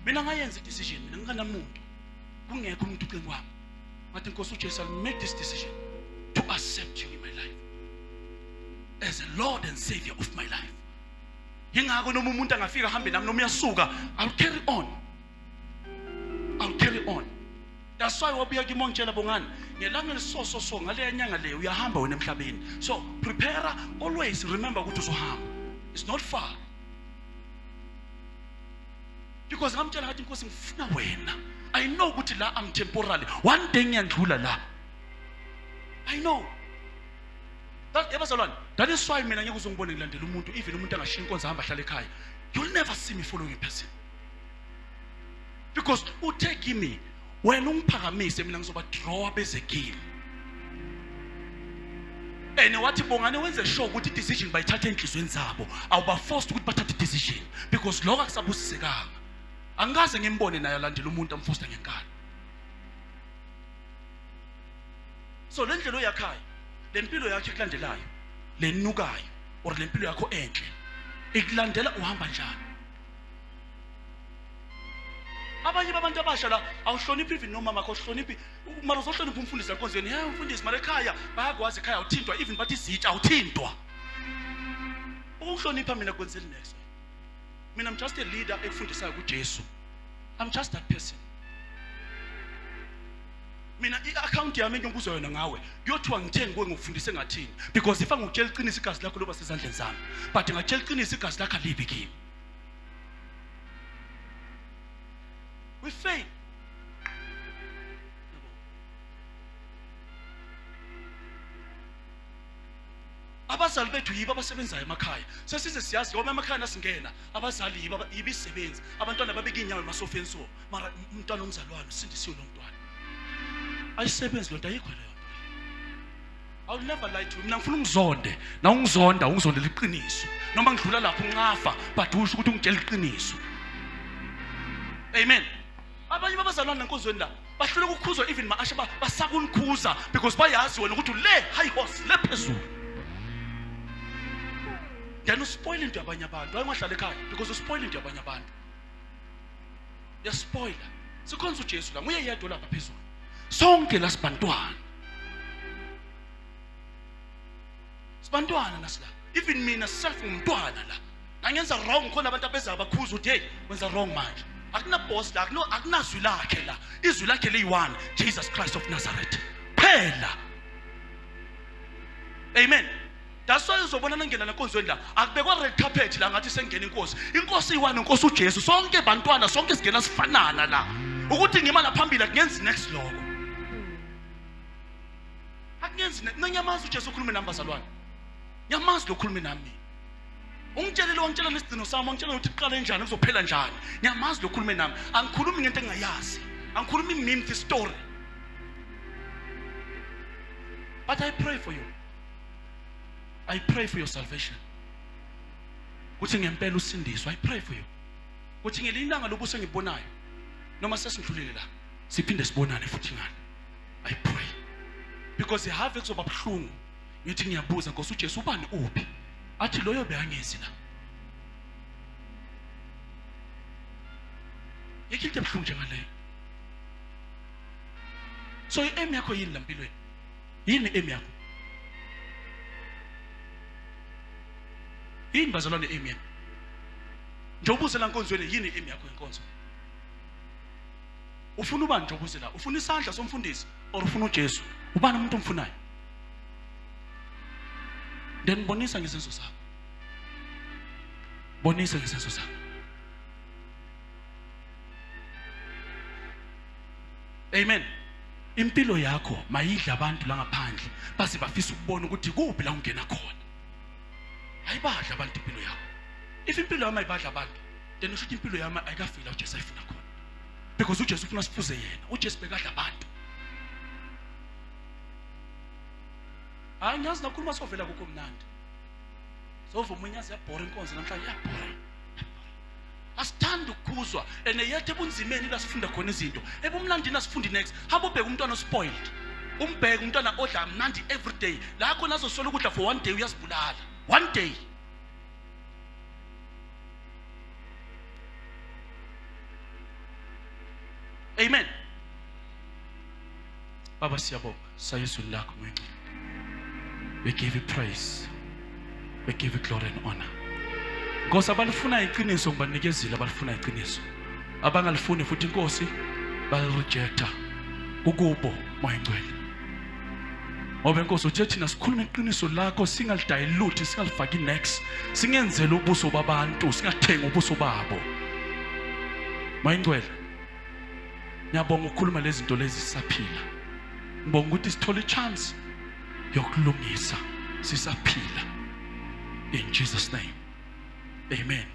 Mina ngayenza decision, mina ngikanamuntu. Kungekho umuntu uqinga kwami. Ngathi Nkosi uJesu, I'll make this decision to accept you in my life as a Lord and Savior of my life. Yingako noma umuntu angafika hambe nami noma uyasuka, I'll carry on. I'll carry on. That's why wabuya kimi ngitshela bongani, ngelanga lisoso ngale nyanga le uyahamba wena emhlabeni. So prepare, always remember ukuthi uzohamba. It's not far. Because ngamtshela ngathi Nkosi ngifuna wena. I know ukuthi la I'm temporary. One day ngiyandlula la. I know. That is why mina ngeke uzongibone ngilandela umuntu, even umuntu angashiya inkonzo ahamba ahlala ekhaya. You'll never see me following a person. Because utake me, wena ungiphakamise mina ngizoba draw bezekini. And wathi bongane wenze sure ukuthi decision bayithatha enhlizweni zabo. Awuba forced ukuthi bathathe decision because lokho akusabusisekanga. Angikaze ngimbone naye alandela umuntu amfosta ngenkani. So le ndlela oyakhaya, le mpilo yakhe ekulandelayo, le nukayo or le mpilo yakho enhle, ikulandela uhamba njani? Abanye babantu abasha la awuhloniphi even noma makho uhloniphi, mara uzohlonipha umfundisi enkonzweni. Hey umfundisi mara ekhaya bayakwazi ekhaya uthintwa, even bathi izitsha uthintwa. Ukuhlonipha mina kwenzela next. Mina I'm just a leader efundisayo kuJesu. I'm just that person. Mina i-account yami engikubuza yona ngawe kuyothiwa ngithenge kuwe ngikufundise ngathini, because if angikutshela iqiniso igazi lakho loba sezandleni zami, but ngatshela iqiniso igazi lakho alibi kimi. We fail. Abazali bethu yibo abasebenzayo emakhaya. Sesize siyazi ngoba emakhaya nasingena abazali yibo ibisebenzi. Abantwana babeka inyawo emasofeni so, mara umntwana omzalwane usindisiwe lo mntwana. ayisebenzi lonto, ayikho leyo nto. I'll never lie to you. Mina ngifuna ungizonde, na ungizonda ungizondela iqiniso. Noma ngidlula lapho ngafa, but usho ukuthi ungitshela iqiniso. Amen. Abanye babazalwana nenkonzweni la bahlule ukukhuzwa, even maasha basakunikhuza because bayazi wena ukuthi le high horse le phezulu. Then uspoil into yabanye abantu. Ayingahlala ekhaya because uspoil into yabanye abantu. Ya spoiler. Sikhonza uJesu la nguye yedwa lapha phezulu. Sonke la sibantwana. Sibantwana nasila. Even mina self ngumntwana la. Nangenza wrong khona abantu abeza bakhuza uthi hey wenza wrong manje. Akuna boss la, akunazwi lakhe la. Izwi lakhe liyi-one, Jesus Christ of Nazareth. Phela. Amen. That's why uzobona nangena nenkonzweni la akubekwa red carpet la ngathi sengena inkosi. Inkosi iyi-one, inkosi uJesu. Sonke bantwana, sonke sigena sifanana la. Ukuthi ngima la phambili akungenzi next logo. Akungenzi nanyamazi uJesu ukhulume nami bazalwane. Nyamazi lo khulume nami. Ungitshelile wangitshela nesidino sami, wangitshela ukuthi iqale njani kuzophela njani. Nyamazi lo khulume nami. Angikhulumi ngento engayazi. Angikhulumi myth story. But I pray for you. I pray for your salvation. Kuthi ngempela usindiswe. I pray for you. Kuthi ngelilanga lobuso engibonayo noma sesindlulile la siphinde sibonane futhi ngani. I pray. Because ihave kuzoba buhlungu. Ngithi ngiyabuza Nkosi uJesu ubani uphi? Athi loyo beyangezi la. Yeke into ebuhlungu njengaleyo. So i-aim yakho yini la mpilweni? Yini i-aim yakho? Yini bazalwane i-aim yakho? Njobuze la nkonzweni yini i-aim yakho yenkonzo? Ufuna ubani njobuze la? Ufuna isandla somfundisi or ufuna uJesu? Ubani umuntu omfunayo? Then bonisa ngesenzo sakho. Bonisa ngesenzo sakho. Amen. Impilo yakho mayidla abantu la ngaphandle base bafisa ukubona ukuthi kuphi la ungena khona. Ayibadla abantu impilo yakho. If impilo yami ayibadla abantu, then usho ukuthi impilo yami ayikafika uJesu ayifuna khona. Because uJesu ufuna sifuze yena. uJesu bekadla abantu. Hayi ngiyazi nakhuluma sovela kukho mnandi. Sovuma unyazi yabhora inkonzo namhlanje yabhora. Asithanda ukukhuzwa ene yethe ebunzimeni la sifunda khona izinto. Ebumlandini asifundi next. Hamba ubheke umntwana spoiled. Umbheke umntwana odla mnandi every day. La khona azosola ukudla for one day uyasibulala. One day. Amen. Baba siyabonga sayizwi lakho ngcwele. We give you praise. We give you glory and honor. Nkosi abalifuna iqiniso ngibanikezile abalifuna iqiniso. Abangalifuni futhi inkosi bayirejecta ukubo moya ngcwele. Ngoba inkosi uthe thina sikhuluma iqiniso lakho singalidilute singalifaki next. Singenzele ubuso babantu singathenga ubuso babo. Moya ngcwele. Ngiyabonga ukukhuluma lezi zinto lezi sisaphila. Ngibonga ukuthi sithole ichance yokulungisa sisaphila. In Jesus' name. Amen.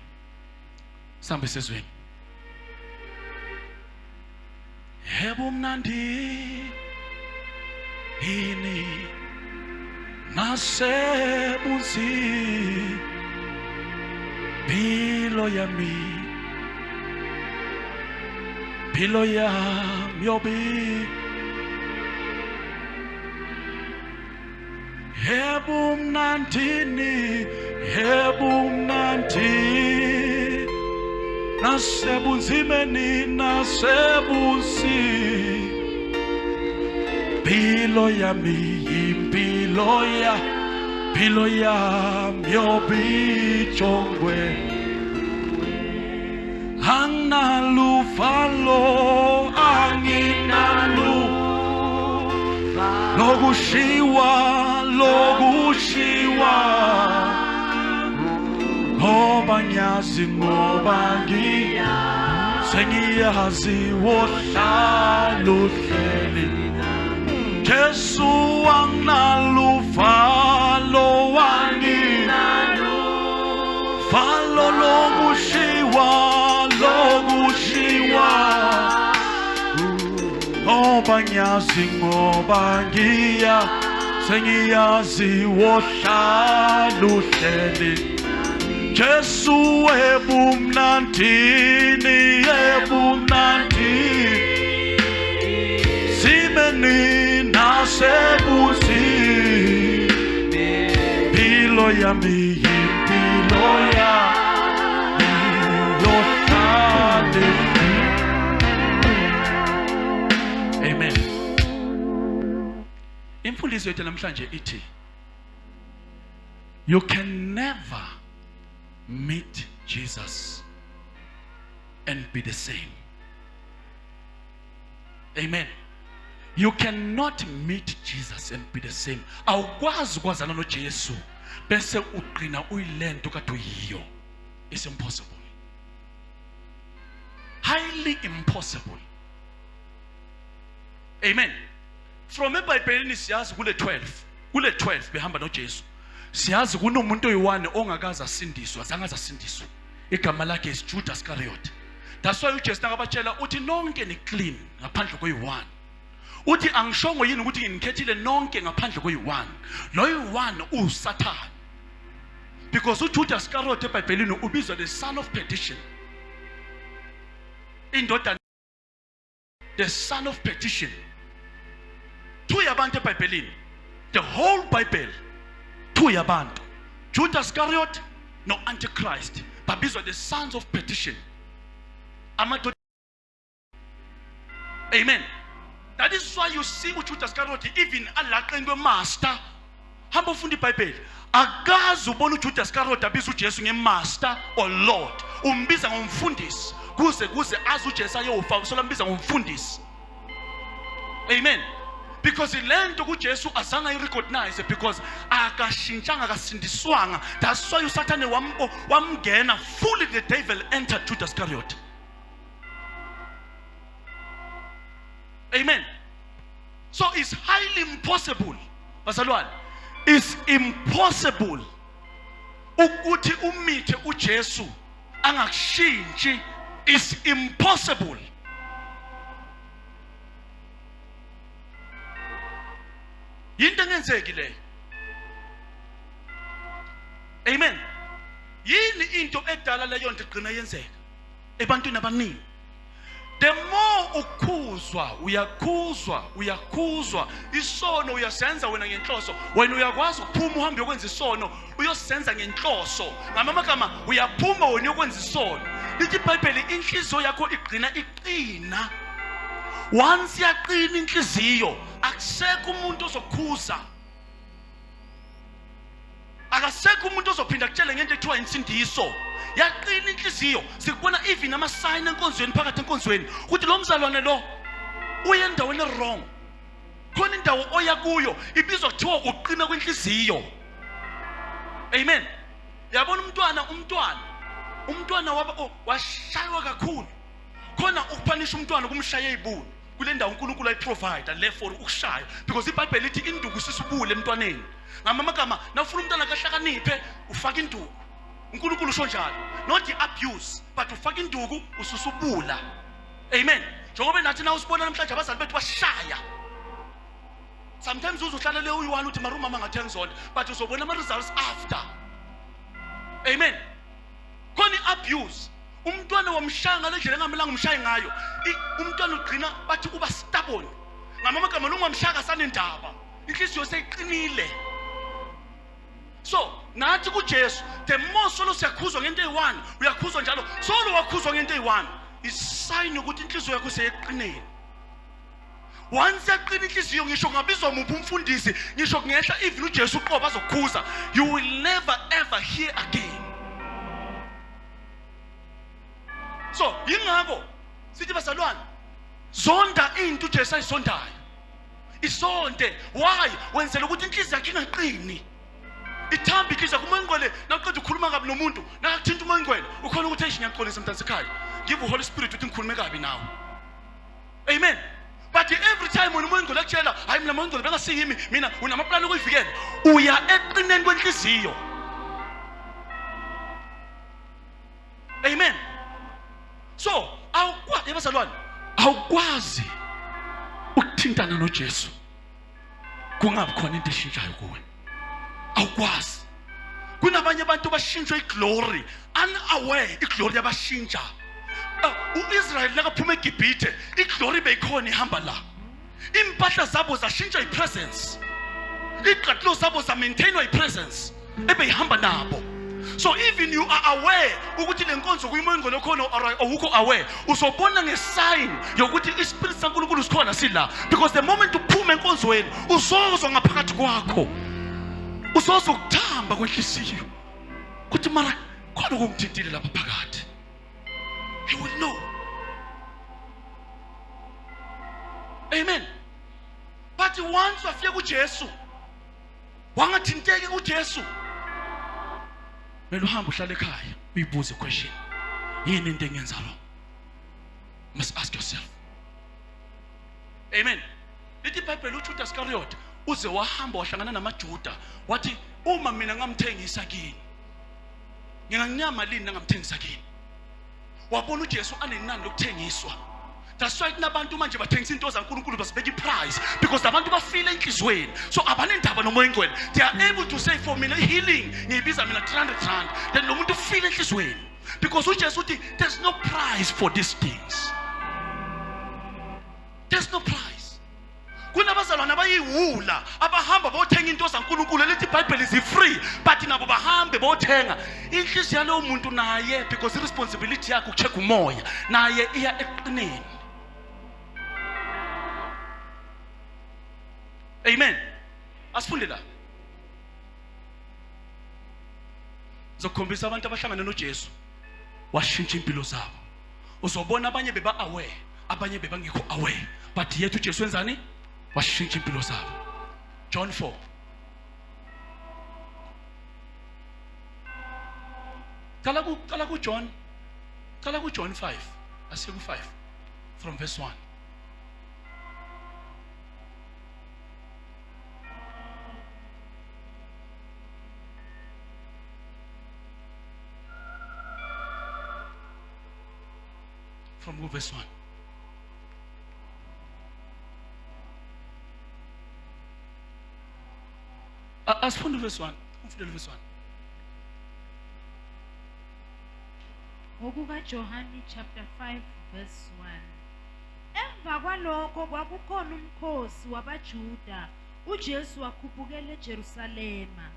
Sambe sezweni. Yebo mnandi ini nasebuzi bilo yami yobi. Yebo mnandini, yebo mnandi nasebunzimeni nasebusi bilo yami impilo yami yobichongwe anginaluvalo lokushiwa ngoba ngiyazi ngoba sengiyazi wohlala uhleli Jesu anginaluvalo falo lokushiwa ngoba ngiya sengiyazi wohlala uhleli Jesu ebumnandini Simeni nasebuzi Pilo yami impilo yami yohlala Amen. Imfundiso yethu namhlanje ithi you can never meet Jesus and be the same. Amen. You cannot meet Jesus and be the same. Awukwazi ukwazana noJesu bese uqina uyilento kade uyiyo. It's impossible. Highly impossible. Amen. From eBhayibhelini siyazi kule 12 behamba noJesu. Siyazi kunomuntu oyi1 ongakaza asindiswa, zangaza asindiswa. Igama lakhe is Judas Iscariot. That's why uJesu nakabatshela uthi nonke ni clean ngaphandle koyi1. Uthi angishongo yini ukuthi nginikhethile nonke ngaphandle koyi1. Loyi1 uSathane. Because uJudas Iscariot eBhayibhelini ubizwa the son of perdition. Indodana the son of perdition. Two yabantu eBhayibhelini. The whole Bible. Two yabantu. Judas Iscariot no Antichrist. Babizwa the sons of perdition. Amen. That is why you see Judas Iscariot even alaqengwe master. Hamba ufunda iBhayibheli. Akazi ubona uJudas Iscariot abiza uJesu ngemaster or Lord. Umbiza ngomfundisi. Kuze azi uJesu ayofa solambiza ngomfundisi. Amen. Because ilento kuJesu azange irecognize because akashintshanga akasindiswanga. That's why uSathane wamngena fully the devil entered Judas Iscariot. Amen. So it's highly impossible. Bazalwane, it's impossible ukuthi umithe uJesu angakushintshi. It's impossible. Yinto engenzeki le. Amen. Yini into edala leyo nto igcina yenzeka ebantwini abaningi. The more uyakhuzwa isono uyasenza wena ngenhloso. Wena uyakwazi ukuphuma uhambe ukwenza isono uyosenza ngenhloso. Ngamagama uyaphuma wena ukwenza isono. Lithi iBhayibheli inhliziyo yakho igcina iqina. Once yaqina inhliziyo akusekho umuntu ozokhuza. Akasekho umuntu ozophinda kutshela ngento ekuthiwa insindiso. Yaqina inhliziyo. Sikubona even ama sign enkonzweni phakathi enkonzweni ukuthi lo mzalwane lo uye endaweni wrong. Khona indawo oya kuyo ibizwa kuthiwa uqina kwenhliziyo. Amen. Yabona umntwana washaywa kakhulu. Khona ukuphanisha umntwana kumshaya izibulu. Kule ndawo uNkulunkulu ayiprovide le for ukushaya because iBhayibheli ithi induku sisubule emntwaneni. Ngamagama nawufuna umntwana kahlakaniphe ufaka induku. uNkulunkulu usho njalo. Not abuse but ufaka induku ususubula. Amen. Njengoba nathi na usibona namhlanje abazali bethu bashaya. Sometimes uzohlala le uyi1 uthi maruma ngathi ngizonda but uzobona ama results after. Amen. Khona abuse. Umntwana wamshaya lendlela engamelanga umshaye ngayo. Umntwana ugcina bathi uba stubborn. Ngamagama longamshaka sanendaba. Inhliziyo seyiqinile. So, nathi kuJesu, the more solo siyakhuzwa ngento eyi1, uyakhuzwa njalo. Solo wakhuzwa ngento eyi1, isign ukuthi inhliziyo yakho seyeqinile. Once yaqina inhliziyo ngisho ngabizwa muphi umfundisi, ngisho kungehla even uJesu uqoba azokukhuza, you will never ever hear again. So, yingakho sithi bazalwane, zonda into uJesu ayisondayo. Isonde. Why? Wenzela ukuthi inhliziyo yakhe ingaqini. Ithambi inhliziyo kumengwele naqeda ukukhuluma kabi nomuntu, nakuthinta umengwele, ukhona ukuthi ngiyaqolisa mntanzi ekhaya. Give the Holy Spirit ukuthi ngikhulume kabi nawe. Amen. But every time when umengwele akutshela, hayi mina umengwele bengasiyimi, mina unamaplani okuyivikela, uya eqineni kwenhliziyo. Amen. So, awukwazi bazalwane, awukwazi ungathintana noJesu kungabi khona into eshintshayo kuwe. Awukwazi. Kunabanye abantu bashintshwe iglory unaware iglory yabashintsha. uIsrael lakaphuma eGibhithe iglory beyikhona ihamba la. Impahla zabo zashintsha ipresence. Iqatlo zabo za maintainwa ipresence ebeyihamba nabo. So even you are aware ukuthi lenkonzo kuyimoyingo lokhona awukho aware usobona ngesign yokuthi ispirit saNkulunkulu sikhona sila, because the moment uphuma enkonzweni uzozwa ngaphakathi kwakho uzozwa ukuthamba kwenhliziyo ukuthi mara khona ukungithintile lapha phakathi. You will know. Amen. But once wafika kuJesu wangathinteki kuJesu, mele uhambe uhlale ekhaya uyibuze question, yini into engenza lo? Must ask yourself. Amen. Lithi iBhayibheli uJudas Iscariot uze wahamba wahlangana namaJuda wathi uma mina ngamthengisa kini ngingakunyama lini nangamthengisa kini. Wabona uJesu anenani lokuthengiswa. That's why nabantu manje bathengisa into zaNkulunkulu basibeka iprice because abantu bafile enhlizweni. So abanendaba nomoya ngcwele. They are able to say for mina healing ngiyibiza mina 300 rand. Then lo muntu ufile enhlizweni because uJesu uthi there's no price for these things. There's no price. Kunabazalwana abayiwula abahamba bothenga into zaNkulunkulu elithi iBhayibheli is free but nabo bahambe bothenga. Inhliziyo yalo muntu naye because irresponsibility yakhe ukucheck umoya naye iya eqineni. Amen. Asifunde la. Zokhombisa abantu abahlangana noJesu washintsha impilo zabo. Uzobona abanye beba aware, abanye beba ngekho aware. But yet uJesu wenzani? Washintsha impilo zabo. John 4. Kala ku John 5. Asiye ku 5 from verse 1. From verse 1. Asifunde verse 1. Umfundele verse 1. Ngokuka Johani chapter 5 verse 1. Emva kwalokho kwakukhona umkhosi wabaJuda. uJesu wakhuphukela eJerusalema.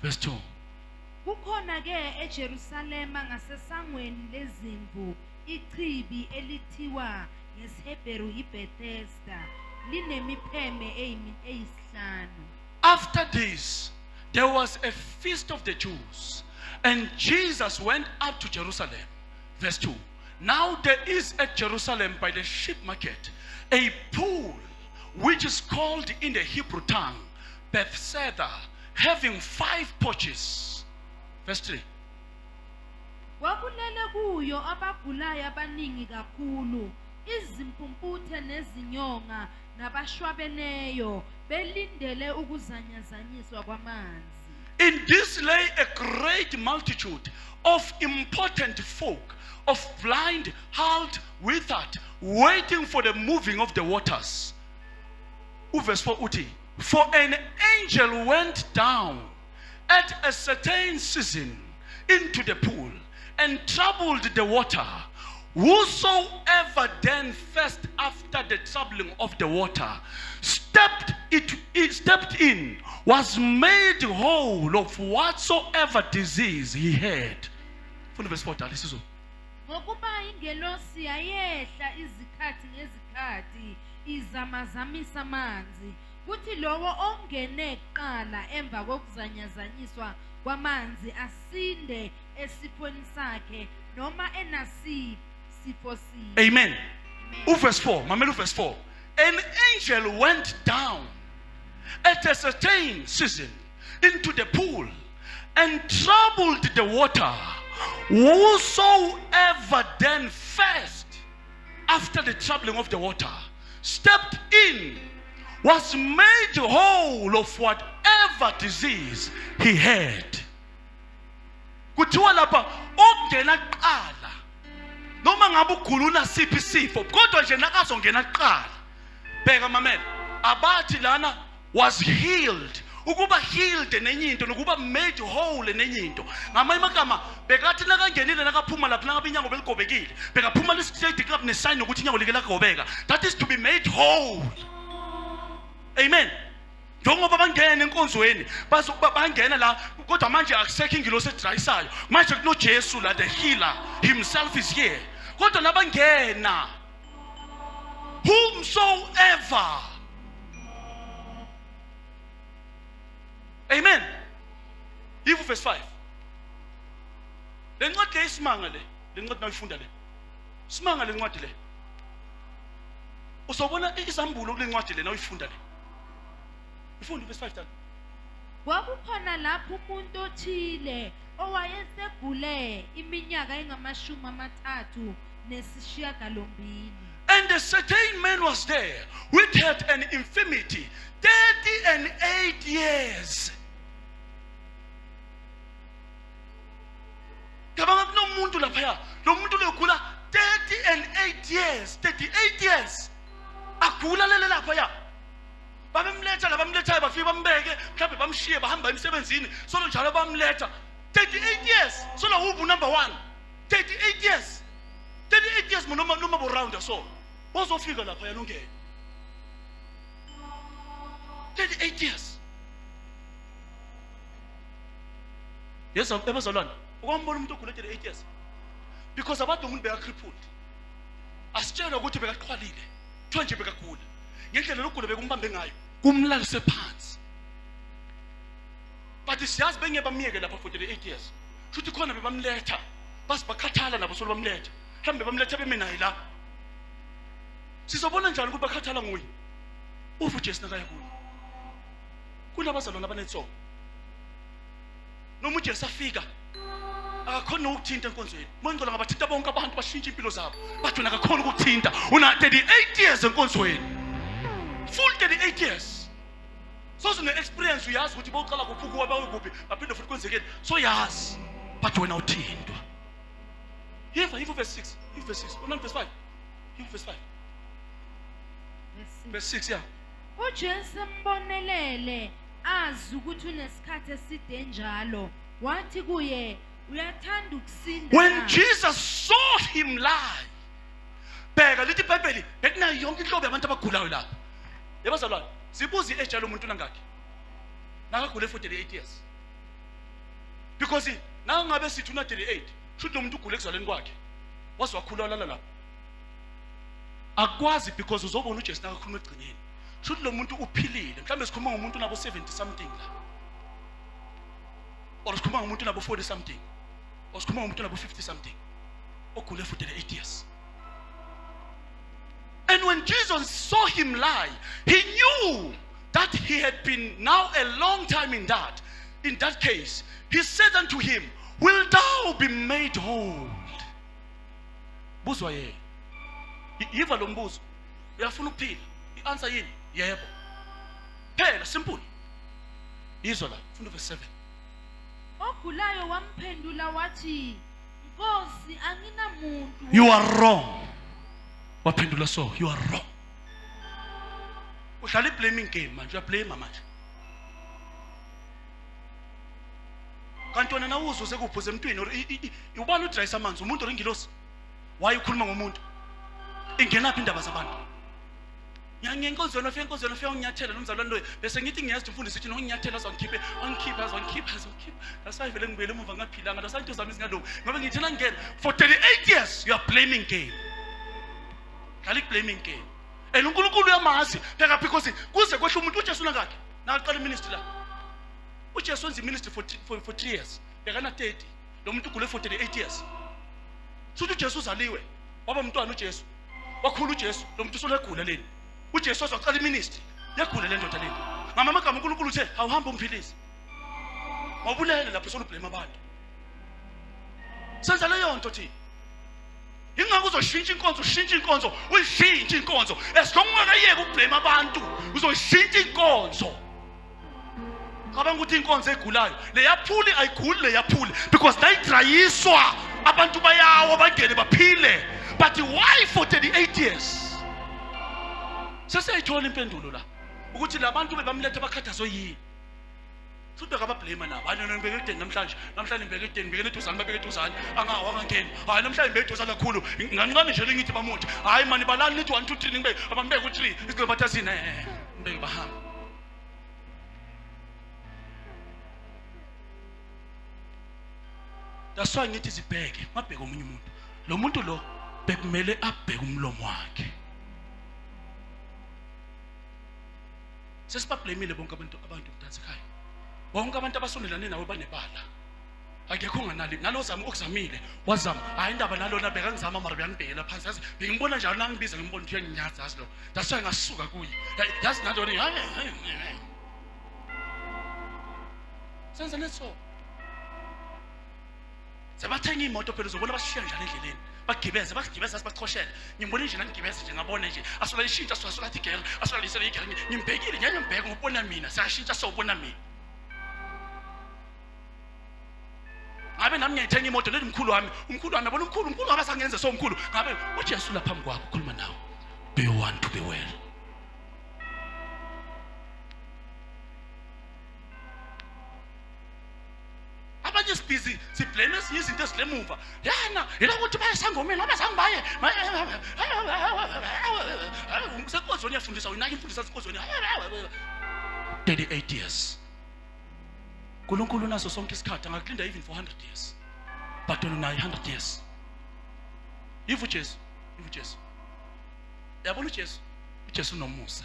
Verse 2. Kukhona ke eJerusalema ngasesangweni lezimvu ichibi elithiwa ngesHebheru iBethesda linemipheme eyisihlanu. After this, there was a feast of the Jews, and Jesus went up to Jerusalem. Verse 2. Now there is at Jerusalem by the sheep market a pool which is called in the Hebrew tongue Bethesda, having 5 porches. Verse 3. Kwakulele kuyo abagulayo abaningi kakhulu, izimpumputhe nezinyonga nabashwabeneyo belindele ukuzanyazanyiswa kwamanzi. In this lay a great multitude of important folk, of blind, halt, withered, waiting for the moving of the waters. Verse 4 uti, for an angel went down at a certain season into the pool and troubled the water. Whosoever then first after the troubling of the water stepped in was made whole of whatsoever disease he had. From verse 4, Ngokuba ingelosi yayehla izikhathi ngezikhathi izamazamisa amanzi, kuthi lowo ongene kuqala emva kokuzanyazanyiswa kwamanzi asinde esifweni sakhe noma enasifo sibe. Amen. Verse 4. Mamelu verse 4. An angel went down at a certain season into the pool and troubled the water. Whosoever then first after the troubling of the water stepped in was made whole of whatever disease he had. Kuthiwa lapha ongena kuqala noma ngabe ugula unasiphi isifo kodwa nje nakazongena kuqala bheka mamela, abathi lana was healed. Ukuba healed nenye into nokuba made whole nenye into. Ngamanye amagama bekathi nakangenile nakaphuma lapha nangabe inyango beligobekile, bekaphuma lestate club nesign ukuthi inyango like lagobeka. That is to be made whole. Amen. Njengoba bangena enkonzweni bangena la kodwa manje akusekho ingilosi edrayisayo. Manje kuno Jesu la the healer himself is here. Kodwa nabangena whomsoever. Amen. Even verse 5. Le ncwadi le isimanga le ncwadi nawuyifunda le. Isimanga le ncwadi le. Usobona izambulo kule ncwadi le nawuyifunda le. Ifunda verse 5 tani. Kwakukhona lapho umuntu othile owayesegule iminyaka engamashumi 38. And a certain man was there which had an infirmity 38 years. Kabanga kunomuntu lapha, lo muntu legula 38 years, 38 years. Agula lele lapha ya. Babemletha labamlethayo bafike bambeke, mhlawumbe bamshiye bahamba emsebenzini, solo njalo bamletha 38 years. Solo ubu number 1. 38 years. 38 years noma bo round so. Bozofika lapha yalungene. 38 years. Yes, ebazalwana. Ukwambona umuntu ogula 38 years. Because abantu umuntu beka crippled. Asitshela ukuthi bekaxhwalile. Kuthiwa nje bekagula. Ngendlela lokugula bekumbambe ngayo. Kumlalise phansi. But siyazi bengeke bamiyeke lapha for 38 years. Futhi khona bebamletha. Basibakhathala nabo solo bamletha. Mhlambe bamletha bemenayi la. Sizobona njani ukuthi bakhathala nguye. Ufu Jesu nakaya kuyo. Kunabazalwana abanetsoka. Noma uJesu afika akakhona ukuthinta enkonzweni. Mangcola ngabathinta bonke abantu bashintsha impilo zabo. Bathi wena akakhona ukuthinta. Una 38 years enkonzweni. Full 38 years. So une experience uyazi ukuthi bawuqala kuphuka bayekuphi baphinde futhi kwenzekeni. So yazi. But wena uthintwa. Here verse 6. Here verse 6. Not verse 5. Here verse 5. Verse 6 yeah. uJesu mbonelele azi ukuthi unesikhathi eside njalo wathi kuye uyathanda ukusinda. When Jesus saw him lie, bheka lithi iBhayibheli bekunayo yonke inhlobo yabantu abagulayo lapha. Yabazalwane, sibuze i-age yalo muntu nangakhi. Nakagule 48 years. Because nangabe sithi una 38, should lo muntu ugule ekuzalweni kwakhe. Waze wakhula lala lapha. Akwazi because uzobona uJesu nakakhuluma egcineni. Should lo muntu uphilile. Mhlambe sikhuluma ngomuntu nabo 70 something la. Or sikhuluma ngomuntu nabo 40 something. Or sikhuluma ngomuntu nabo 50 something. Ogule 48 years. And when Jesus saw him lie, he knew that he had been now a long time in that case. He said unto him, will thou be made whole? Buzwa ye. Yiva lo mbuzo. Uyafuna ukuphila? I-answer yini? Yebo. Phela simple. Izwa la, funda verse 7. Ogulayo wamphendula wathi, Nkosi anginamuntu. You are wrong. Waphendula so, you are wrong. Uhlala blaming game manje, uyablame manje. Kanti wena nawuzo sekuphuze emntwini ubani udryisa amanzi umuntu oringilosi. Why ukhuluma ngomuntu? Ingena phi indaba zabantu? Ngenkonzweni ofika unyathela nomzalwane lo bese ngithi ngiyazi umfundisi sithi nonginyathela azongikhiphe asayivele ngibele emuva ngaphilanga lasanto zami zingalungi ngoba ngithi ngena for 38 years you are blaming game. Kali blaming game. And uNkulunkulu uyamazi phela because kuze kwehla umuntu uJesu nangakhe naqala iministry la. uJesu wenza iministry for 3 years. Bekana 30. Lo muntu ugule for 38 years. Suthi uJesu uzaliwe waba umntwana uJesu. Wakhula uJesu lo muntu usolegula leni. uJesu waqala iministry yagula le ndoda leni. Ngama amagama uNkulunkulu uthe awuhamba umphilisi. Wabulele lapho solo blame abantu. Senza leyo nto thi. Ingakho uzoshintsha inkonzo, uyishintshe inkonzo. Esingakayeka ukublame abantu, uzoshintsha inkonzo. Cabanga ukuthi inkonzo egulayo, le yaphuli ayiguli le yaphuli because nayidrayiswa abantu bayawo bangene baphile. But why for 38 years? sesiyayithola impendulo la ukuthi labantu bebamlethe bakhathazo yini futhi akabablame nabo hayi nona ngibeke edeni namhlanje ngibeke edeni ngibeke eduzane angawa angangeni hayi namhlanje ngibeke eduzane kakhulu ngancane nje lengithi bamuthi hayi mani balani nithi 1 2 3 ngibe abambeke u3 isizobathazini ngibeke bahamba daswa ngithi sibheke mabheke omunye umuntu lo muntu lo bekumele abheke umlomo wakhe sesibablamile bonke abantu mntanzi ekhaya bonke abantu abasondelane nawe banebala akekho nganali nalozama okuzamile wazama hayi indaba nalona beka ngizama mara beyangibhekela phansi yazi bengibona njalo nangibiza ngimbona ukuthi uyanginyaza yazi lo daswa ngasuka kuye yazi nalona senza neso sebathenga imoto phela uzobona bashiya njalo endleleni bagibeze sibachoshela ngimbona nje ngibeze nje ngabona nje asola ishintsha asola athi igere asola lisele igere ngimbhekile ngiyambheka ngibona mina sayashintsha sawubona mina ngabe nami ngiyithenga imoto lethi umkhulu wami yabona umkhulu abasangenze so umkhulu ngabe uJesu la phambi kwakho ukhuluma nawe be want to be well abanye sibhizi siblame izinto ezilemuva yana yila ukuthi bayasangomeni abazangibaye sekozweni yafundisa wena imfundisa sekozweni 38 years uNkulunkulu naso sonke isikhathi angakulinda even for 100 years but unayo 100 years yivu Jesu yabona uJesu nomusa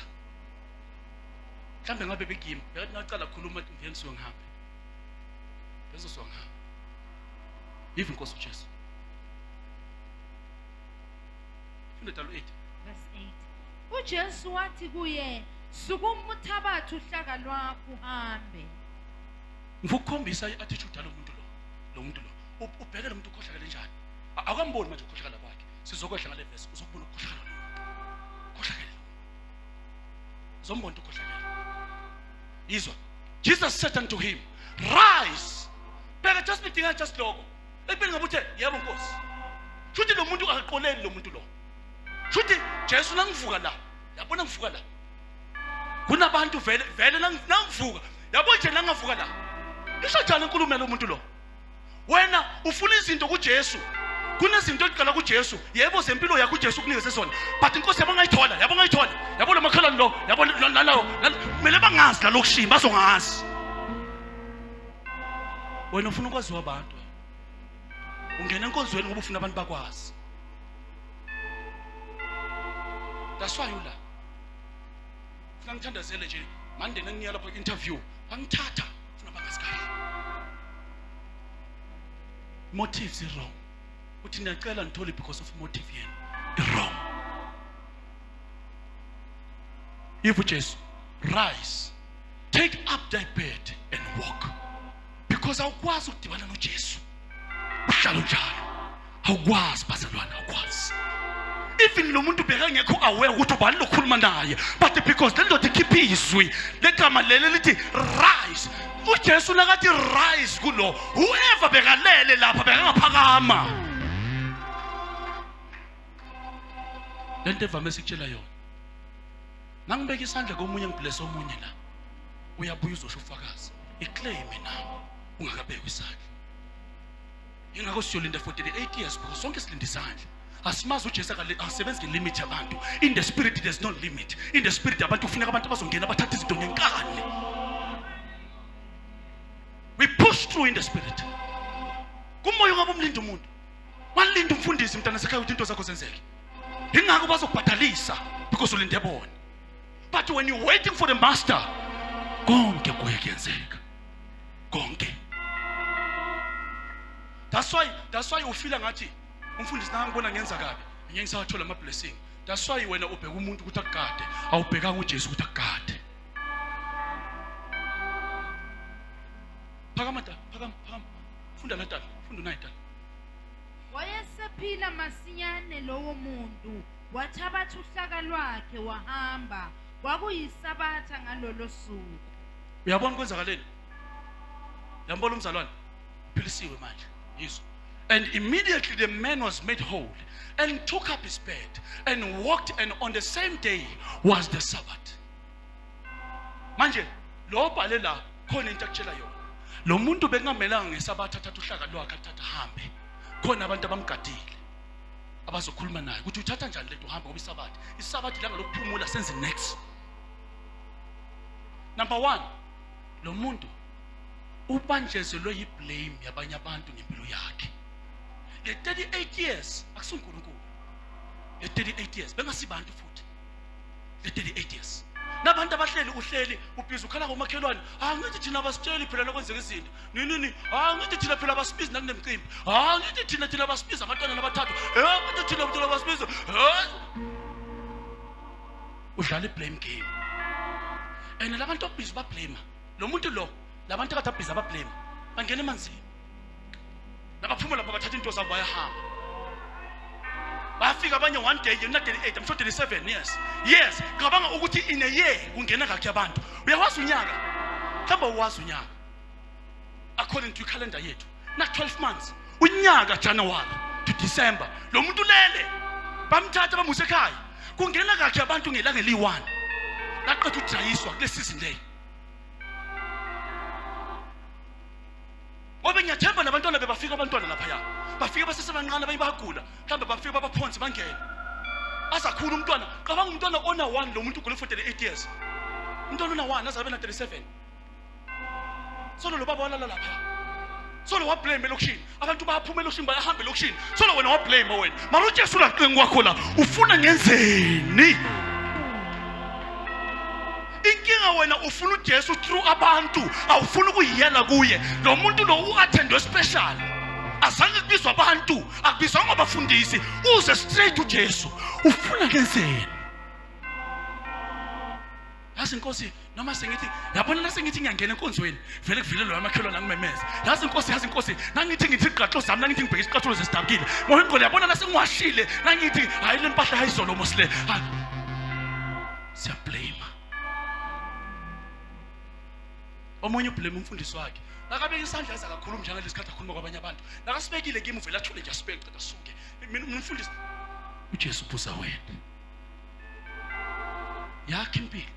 mhlambe ngabe bekimi yathi ngacala ukukhuluma ngiyeni siwe ngihambe bezosonga yivu Nkosi uJesu Fundalo 8 verse 8 uJesu wathi kuye sukumuthabatha uhlaka lwakho uhambe ngikukhombisa iattitude lo muntu lo ubheke lo muntu ukhohlakala kanjani akamboni manje ukhohlakala kwakhe sizokhohlakala ngale verse uzokubona ukhohlakala zombona ukhohlakala izwa Jesus said unto him rise bheka just midinga just lokho ekubeni ngabuthe yebo Nkosi futhi lo muntu akaqoleni lo muntu lo futhi Jesu nangivuka la yabona ngivuka la kunabantu vele nangivuka yabo nje nangavuka la isho njani inkulumo lo muntu lo wena ufuna izinto kuJesu kunezinto eziqala kuJesu yebo zempilo yakho uJesu kunikeze sona but Inkosi yabongayithola yabo lo makhalani lo yabo nalawo kumele bangazi la lokushima bazongazi wena ufuna ukwaziwa abantu ungena enkonzweni ngoba ufuna abantu bakwazi that's why ula ufuna ngithandazele nje manje ngiya lapha interview bangithatha ufuna bangasikhathi motives is wrong uthi ngiyacela ngithole because of motive yena wrong if Jesus rise take up thy bed and walk because awukwazi ukudibana noJesu uhlalo njalo awukwazi bazalwane awukwazi even lo muntu bheka ngekho aware ukuthi ubani lokhuluma naye but because le ndoda ikhipha izwi legama lele lithi rise uJesu nakathi rise kulo whoever bekalele lapha bengaphakama lento evame sikutshela yona nangibeka isandla komunye ngibless omunye la uyabuya uzosho ufakazi iclaim nawe ungakabekwa isandla ingakho siyolinda 48 years because sonke silinde isandla asimazi uJesu akasebenzi ngelimit yabantu in the spirit there's no limit in the spirit abantu kufuneka abantu bazongena bathathe izinto ngenkani we push through in the spirit kumoya ngabe umlinda umuntu walinda umfundisi mntana sekhaya ukuthi into zakho zenzeke ingakho bazokubhadalisa because ulinde bona but when you waiting for the master konke kuyenzeka konke that's why you feel ngathi umfundisi nangibona ngenza kabi ngeke ngisathola ama blessing that's why wena ubheka umuntu ukuthi akugade awubhekanga uJesu ukuthi akugade phakama funda la tala funda nayi tala wayesephila masinyane lowo muntu wathabatha uhlaka lwakhe wahamba kwakuyisabatha ngalolo suku uyabona kwenzakaleni yambona umzalwane philisiwe manje yizo And immediately the man was made whole and took up his bed and walked, and on the same day was the Sabbath. Manje, lo bhale la khona into akutshela yona. Lo muntu bekungamelanga ngesabatha athatha uhlaka lwakhe athatha hambe. Khona abantu abamgadile abazokhuluma naye ukuthi uthatha njani lento uhamba ngoba isabathi. Isabathi langa lokuphumula senze next. Number 1, lo muntu ubanjezelwe yiblame yabanye abantu ngempilo yakhe. Le 38 years akusunkulunkulu. Le 38 years bengasibantu futhi. Le 38 years. Nabantu abahleli uhleli ubhizi ukhala ngomakhelwane, ngithi thina abasitsheli phela lokwenzeka izinto. Nini ngithi thina phela abasibizi nakunemicimbi. Ngithi thina abasibizi abantwana nabathathu. Ngithi thina abasibizi. Udlala iblame game. And labantu abhizi bablame. Lo muntu lo, labantu akade abhizi abablame. Bangena emanzini. Nabaphuma lapha bathatha into zabo bayahamba. Bafika abanye one day, you're not 38, I'm sure 37 years. Yes, ngabanga ukuthi in a year kungena kakhe abantu. Uyawazi unyaka. Mhlawumbe uwazi unyaka. According to calendar yethu, na 12 months. Unyaka January to December. Lo muntu lele bamthatha bamuse ekhaya. Kungena kakhe abantu ngelanga eli1. Laqeda ukujayiswa kule season leyo. Ngoba ngiyathemba nabantwana bebafika abantwana lapha ya. Bafika basesebancane abanye bayagula. Mhlawumbe bafika babaphonsi bangena. Azakhula umntwana. Cabanga umntwana ona 1 lo muntu ugule for 38 years. Umntwana ona 1 azabe na 37. Solo lo baba walala lapha. Solo wa blame elokushini. Abantu bayaphuma elokushini bayahamba elokushini. Solo wena wa blame wena. Mara uJesu la qingi kwakho la ufuna ngenzeni? Inkinga wena ufuna uJesu through abantu, awufuna ukuyiyela kuye. Lo muntu lo uattendwe special. Azange kubizwa abantu, akubizwa ngabafundisi. Uze straight uJesu. Ufuna ngenzeni? Yazi Nkosi, noma sengithi yabona la sengithi ngiyangena enkonzweni, vele kuvile lo amakhelwana ngimemeza. Yazi Nkosi, nangithi iqaqo zami, nangithi ngibheka isiqaqo zesidabukile. Ngoba ingqondo yabona la sengiwashile, nangithi hayi le mpahla hayizolo mosile. Siya blame. Omunye ublame umfundisi wakhe. Nakabeka isandla yaza kakhuluma njalo lesikhathi akhuluma kwabanye abantu. Nakasibekile kimi uvela athule nje asibeke qeda suke. Mina umfundisi uJesu ubuza wena. Yakhe impilo.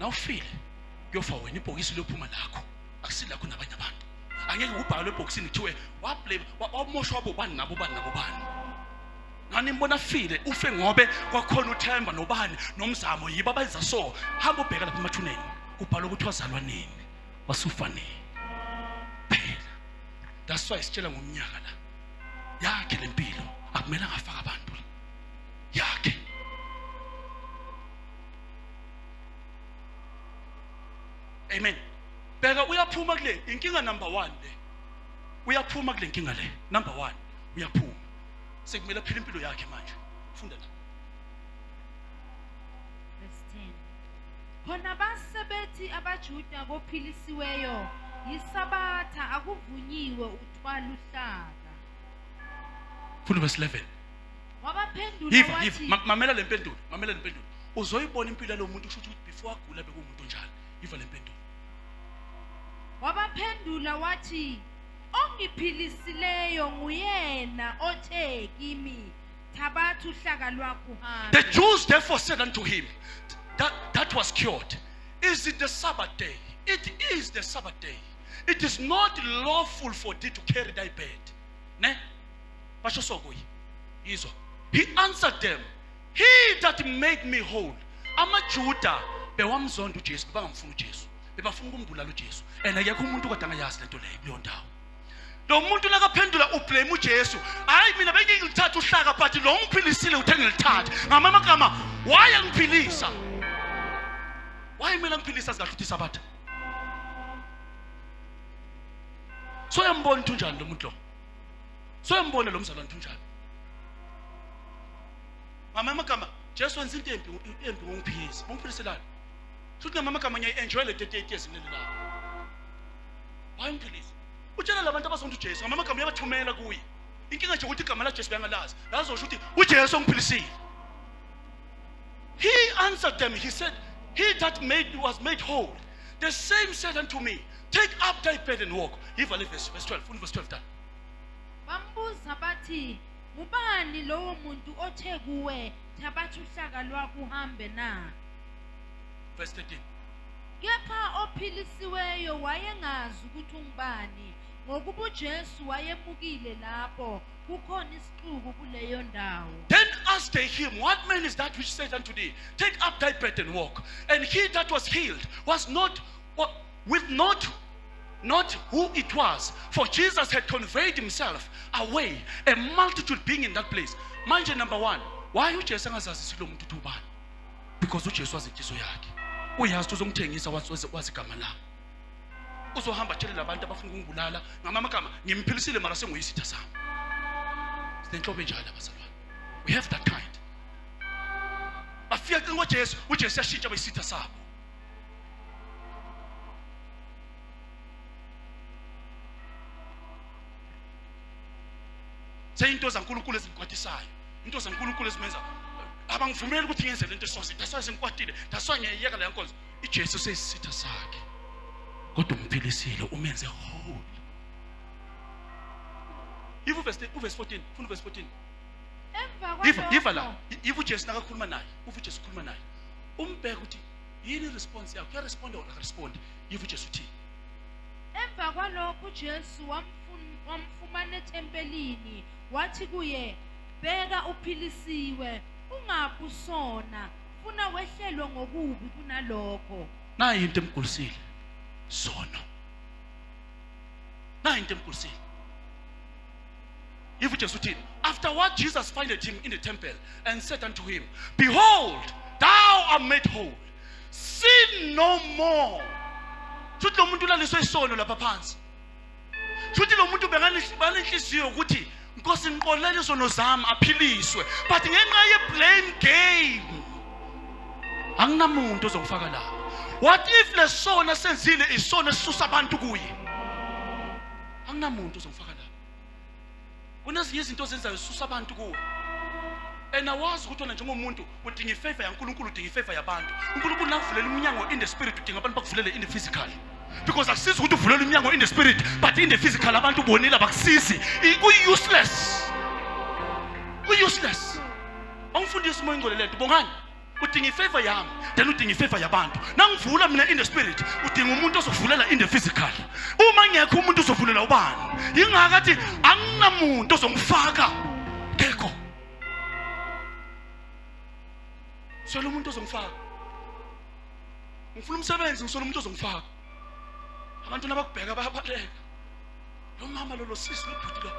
Nawufile kuyofa wena ibhokisi lophuma lakho. Akusila khona abanye abantu. Angeke ubhale ebhokisini kuthiwe wablame wamoshwa bobani nabo bani. Nani mbona file ufe ngobe kwakhona uthemba nobani nomzamo yiba abenza so. Hamba ubheka lapha emathuneni. Kubhala ukuthi wazalwa nini, wasufa nini. Phela. That's why sitshela ngomnyaka la. Yakhe lempilo akumela ngafaka abantu. Yakhe. Amen. Bheka uyaphuma kule inkinga number 1 le. Uyaphuma kule inkinga le. Number 1 uyaphuma. Sekumele phila impilo yakhe manje. Funda la. Khona basebethi abaJuda bophilisiweyo yisabatha akuvunyiwe uthwala uhlaka. Funda verse 11. Wabaphendula wathi mamela le mpendulo. Uzoyibona impilo lo muntu kusho ukuthi before agula bekumuntu njalo. Yiva le mpendulo. Wabaphendula wathi ongiphilisileyo nguyena othe kimi thabatha uhlaka lwakho hambe. The Jews therefore said unto him, that was cured. Is it the Sabbath day? It is the Sabbath day. It is not lawful for thee to carry thy bed. Ne? He answered them, he that made me whole. AmaJuda bewamzonda uJesu, bangamfuna uJesu. Bebafuna ukumbulala uJesu. And akekho umuntu kodwa angayazi lento leyo kuleyo ndawo. Lo muntu nakaphendula ublame uJesu. Hayi mina bengingilithatha uhlaka but lo ngiphilisile uthe ngilithatha. Ngamagama why angiphilisa? Why mina ngiphilisa sikahle Sabatha? So yambona unjani lo muntu lo? So yambona lo mzalwane unjani? Ngamagama Jesu wenza into embi ngomphilisa. Ngomphiliselana. Futhi ngamagama ngiya enjoy le 38 years ngilele la. Why ngiphilisa? Utshela labantu abazonda uJesu ngamagama yabathumela kuye. Inkinga nje ukuthi igama la Jesu bayangalazi. Lazosho ukuthi uJesu ongiphilisile. He answered them, he said, he that was made whole, the same said unto me, take up thy bed and walk. Verse 12, verse 12 done. bambuza bathi ngubani lowo muntu othe kuwe thabatha uhlaka lwakho uhambe na? Verse 13. Kepha ophilisiweyo wayengazi ukuthi ungubani, ngokuba uJesu wayemukile lapho kukhona isixuku kuleyo ndawo. Then asked they him, what man is that which said unto thee, take up thy bed and walk? And he that was healed was not who it was, for Jesus had conveyed himself away, a multitude being in that place. Manje number one, why uJesu angazazi lo muntu ubani? Because uJesu wazi inhliziyo yakhe. Uyazi uzongithengisa wazi igama lami. Uzohamba tshela labantu abafuna ukungibulala ngamagama ngimphilisile mara senguyisitha sami. Sinenhlobo enjalo abazalwane. We have that kind. Bafika ngoJesu, uJesu yashintsha bayisitha sabo. Into zaNkulunkulu ezinkwatisayo, into zaNkulunkulu ezimenza abangivumeli ukuthi ngenze lento esosini, daswa senkwatile, daswa ngiyayeka le nkonzo. iJesu sesisitha sakhe. Kodwa umphilisile umenze whole. Yivu verse 14, funa verse 14. Yiva la, yivu Jesu nakakhuluma naye, uJesu ukhuluma naye. Umbheka uthi yini response yakho? Uyaresponda or akarespondi? Yivu Jesu uthi. Emva kwalokho uJesu wamfumana etempelini wathi kuye, bheka uphilisiwe, ungabi usona, funa wehlelwe ngokubi kunalokho. Nayi into emgulisile. Sono. Nayi into emgulisile. Yivu Jesu uthi, after what Jesus findeth him in the temple and said unto him, behold, thou art made whole, sin no more. Futhi lo muntu ulaliswe isono lapha phansi. Futhi lo muntu banenhliziyo ukuthi Nkosi ngiqolele isono zami aphiliswe, but ngenxa ye blame game anginamuntu ozongifaka la. What if lesona senzile isono esisusa abantu kuye? Anginamuntu ozongifaka la. Kunezinye izinto ozenzayo esisusa abantu kuwe. And awazi ukuthi wena njengomuntu udinga ifavor yaNkulunkulu, udinga ifavor yabantu. UNkulunkulu nakuvulela iminyango in the spirit, udinga abantu bakuvulele in the physical. Because akusizi ukuthi uvulele iminyango in the spirit but in the physical abantu bonile abakusizi. Useless. Useless. Angifundisi umoya ingcwele lento bongani? Udinga ifavor yami, then udinga ifavor yabantu. Nangivula mina in the spirit, udinga umuntu ozovulela in the physical. Uma ngekho umuntu ozovulela ubani? Yingakathi anginamuntu ozongifaka. Kekho. Solo umuntu ozongifaka. Ngifuna umsebenzi, ngisolo umuntu ozongifaka. Abantu nabakubheka bayabaleka. Lo mama lo sisi lo bhuti lo.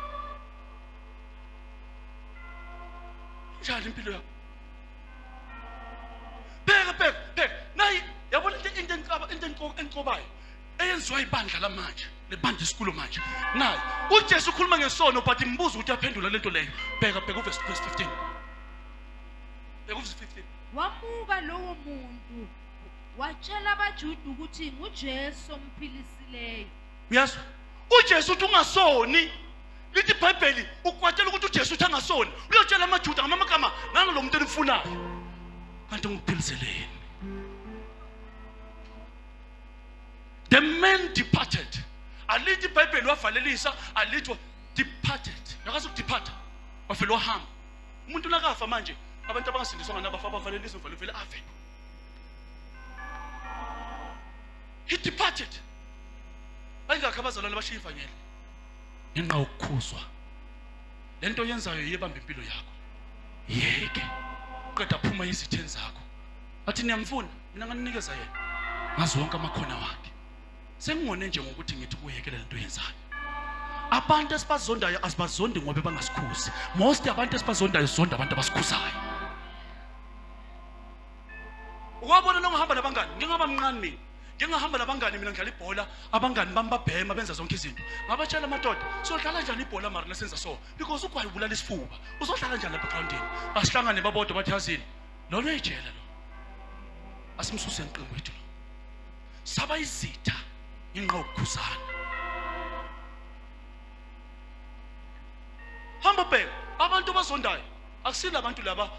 Njani impilo yakho? Bheka. Nayi yabona into enkobayo. Eyenziwa ibandla lamanje, lebandla isikolo manje. Nayi uJesu ukhuluma ngesono but imbuzo ukuthi yaphendula lento leyo. Bheka uverse 15. Bheka uverse 15. Wamuka lowo muntu watshela abaJuda ukuthi nguJesu omphilisileyo. Uyazwa? uJesu uthi ungasoni. Lithi iBhayibheli ukwatshela ukuthi uJesu uthi angasoni. Uyotshela amaJuda ngamagama nanga lo muntu enifunayo. Kanti ngikuphiliseleni. The man departed. Alithi iBhayibheli wavalelisa, alithi departed. Yakazi ukudepart. Wafela wahamba. Umuntu nakafa manje abantu abangasindiswa nganabafa abavalelisa vele afe. He departed. Bayingakho abazalwane bashiya ivangeli. Ngenxa yokukhuzwa. Lento yenzayo yebamba impilo yakho. Yeke. Qeda phuma izitheni zakho. Athi niyamfuna, mina nganikeza yena. Ngazi wonke amakhono wakhe. Sengingone nje ngokuthi ngithi kuyekela lento yenzayo. Abantu esibazondayo asibazondi ngoba bangasikhuzi. Most abantu esibazondayo zonda abantu abasikhuzayo. Uwabona nongahamba nabangani, ngingaba mncane mina. Ngingahamba nabangani mina ngidlala ibhola, abangani bami babhema benza zonke izinto. Ngabatshela amadoda, sodlala njani ibhola mara lesenza so? Because ukwayi ubulala isifuba. Uzodlala njani lapha groundini? Basihlangane babodwa bathi yazini. Lo ejele lo. Asimsuse enqingo wethu lo. Saba izitha inqa ukukhuzana. Hamba bheka, abantu bazondayo. Akusila abantu laba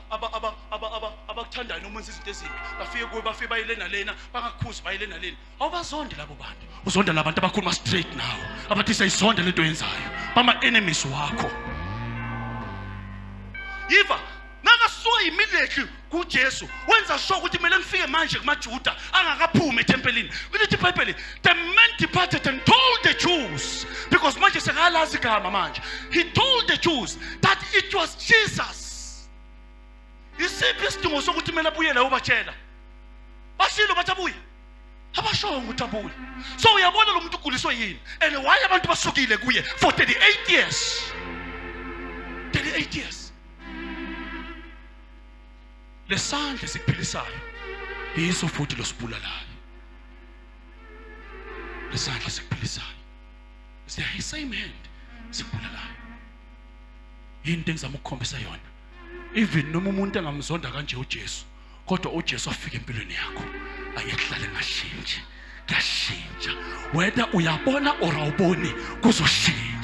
abakuthandayo noma wenza izinto ezimbi bafike kuwe bafike bayile nalena bangakhuzi bayile nalena awubazonde labo bantu uzonda labantu abakhuluma straight nawo abathi sayizonda lento yenzayo bama enemies wakho yiva nakasuka immediately kuJesu wenza sure ukuthi kumele ngifike manje kumaJuda angakaphumi etempelini ulithi iBhayibheli the man departed and told the Jews because manje sekalazi igama manje he told the Jews that it was Jesus. Isiphi isidingo sokuthi mina abuyele ubatshela bashilo bathi abuye abashongo ukuthi abuye so uyabona lo muntu uguliswe yini and why abantu basukile kuye for 38 years 38 years lesandla sikuphilisayo yiso futhi losibulalayo lesandla sikuphilisayo it's the same hand sibulalayo into engizama ukukhombisa yona even noma umuntu angamzonda kanje uJesu kodwa uJesu afika empilweni yakho ayehlale ngashintshe kashintsha whether uyabona or awuboni kuzoshintsha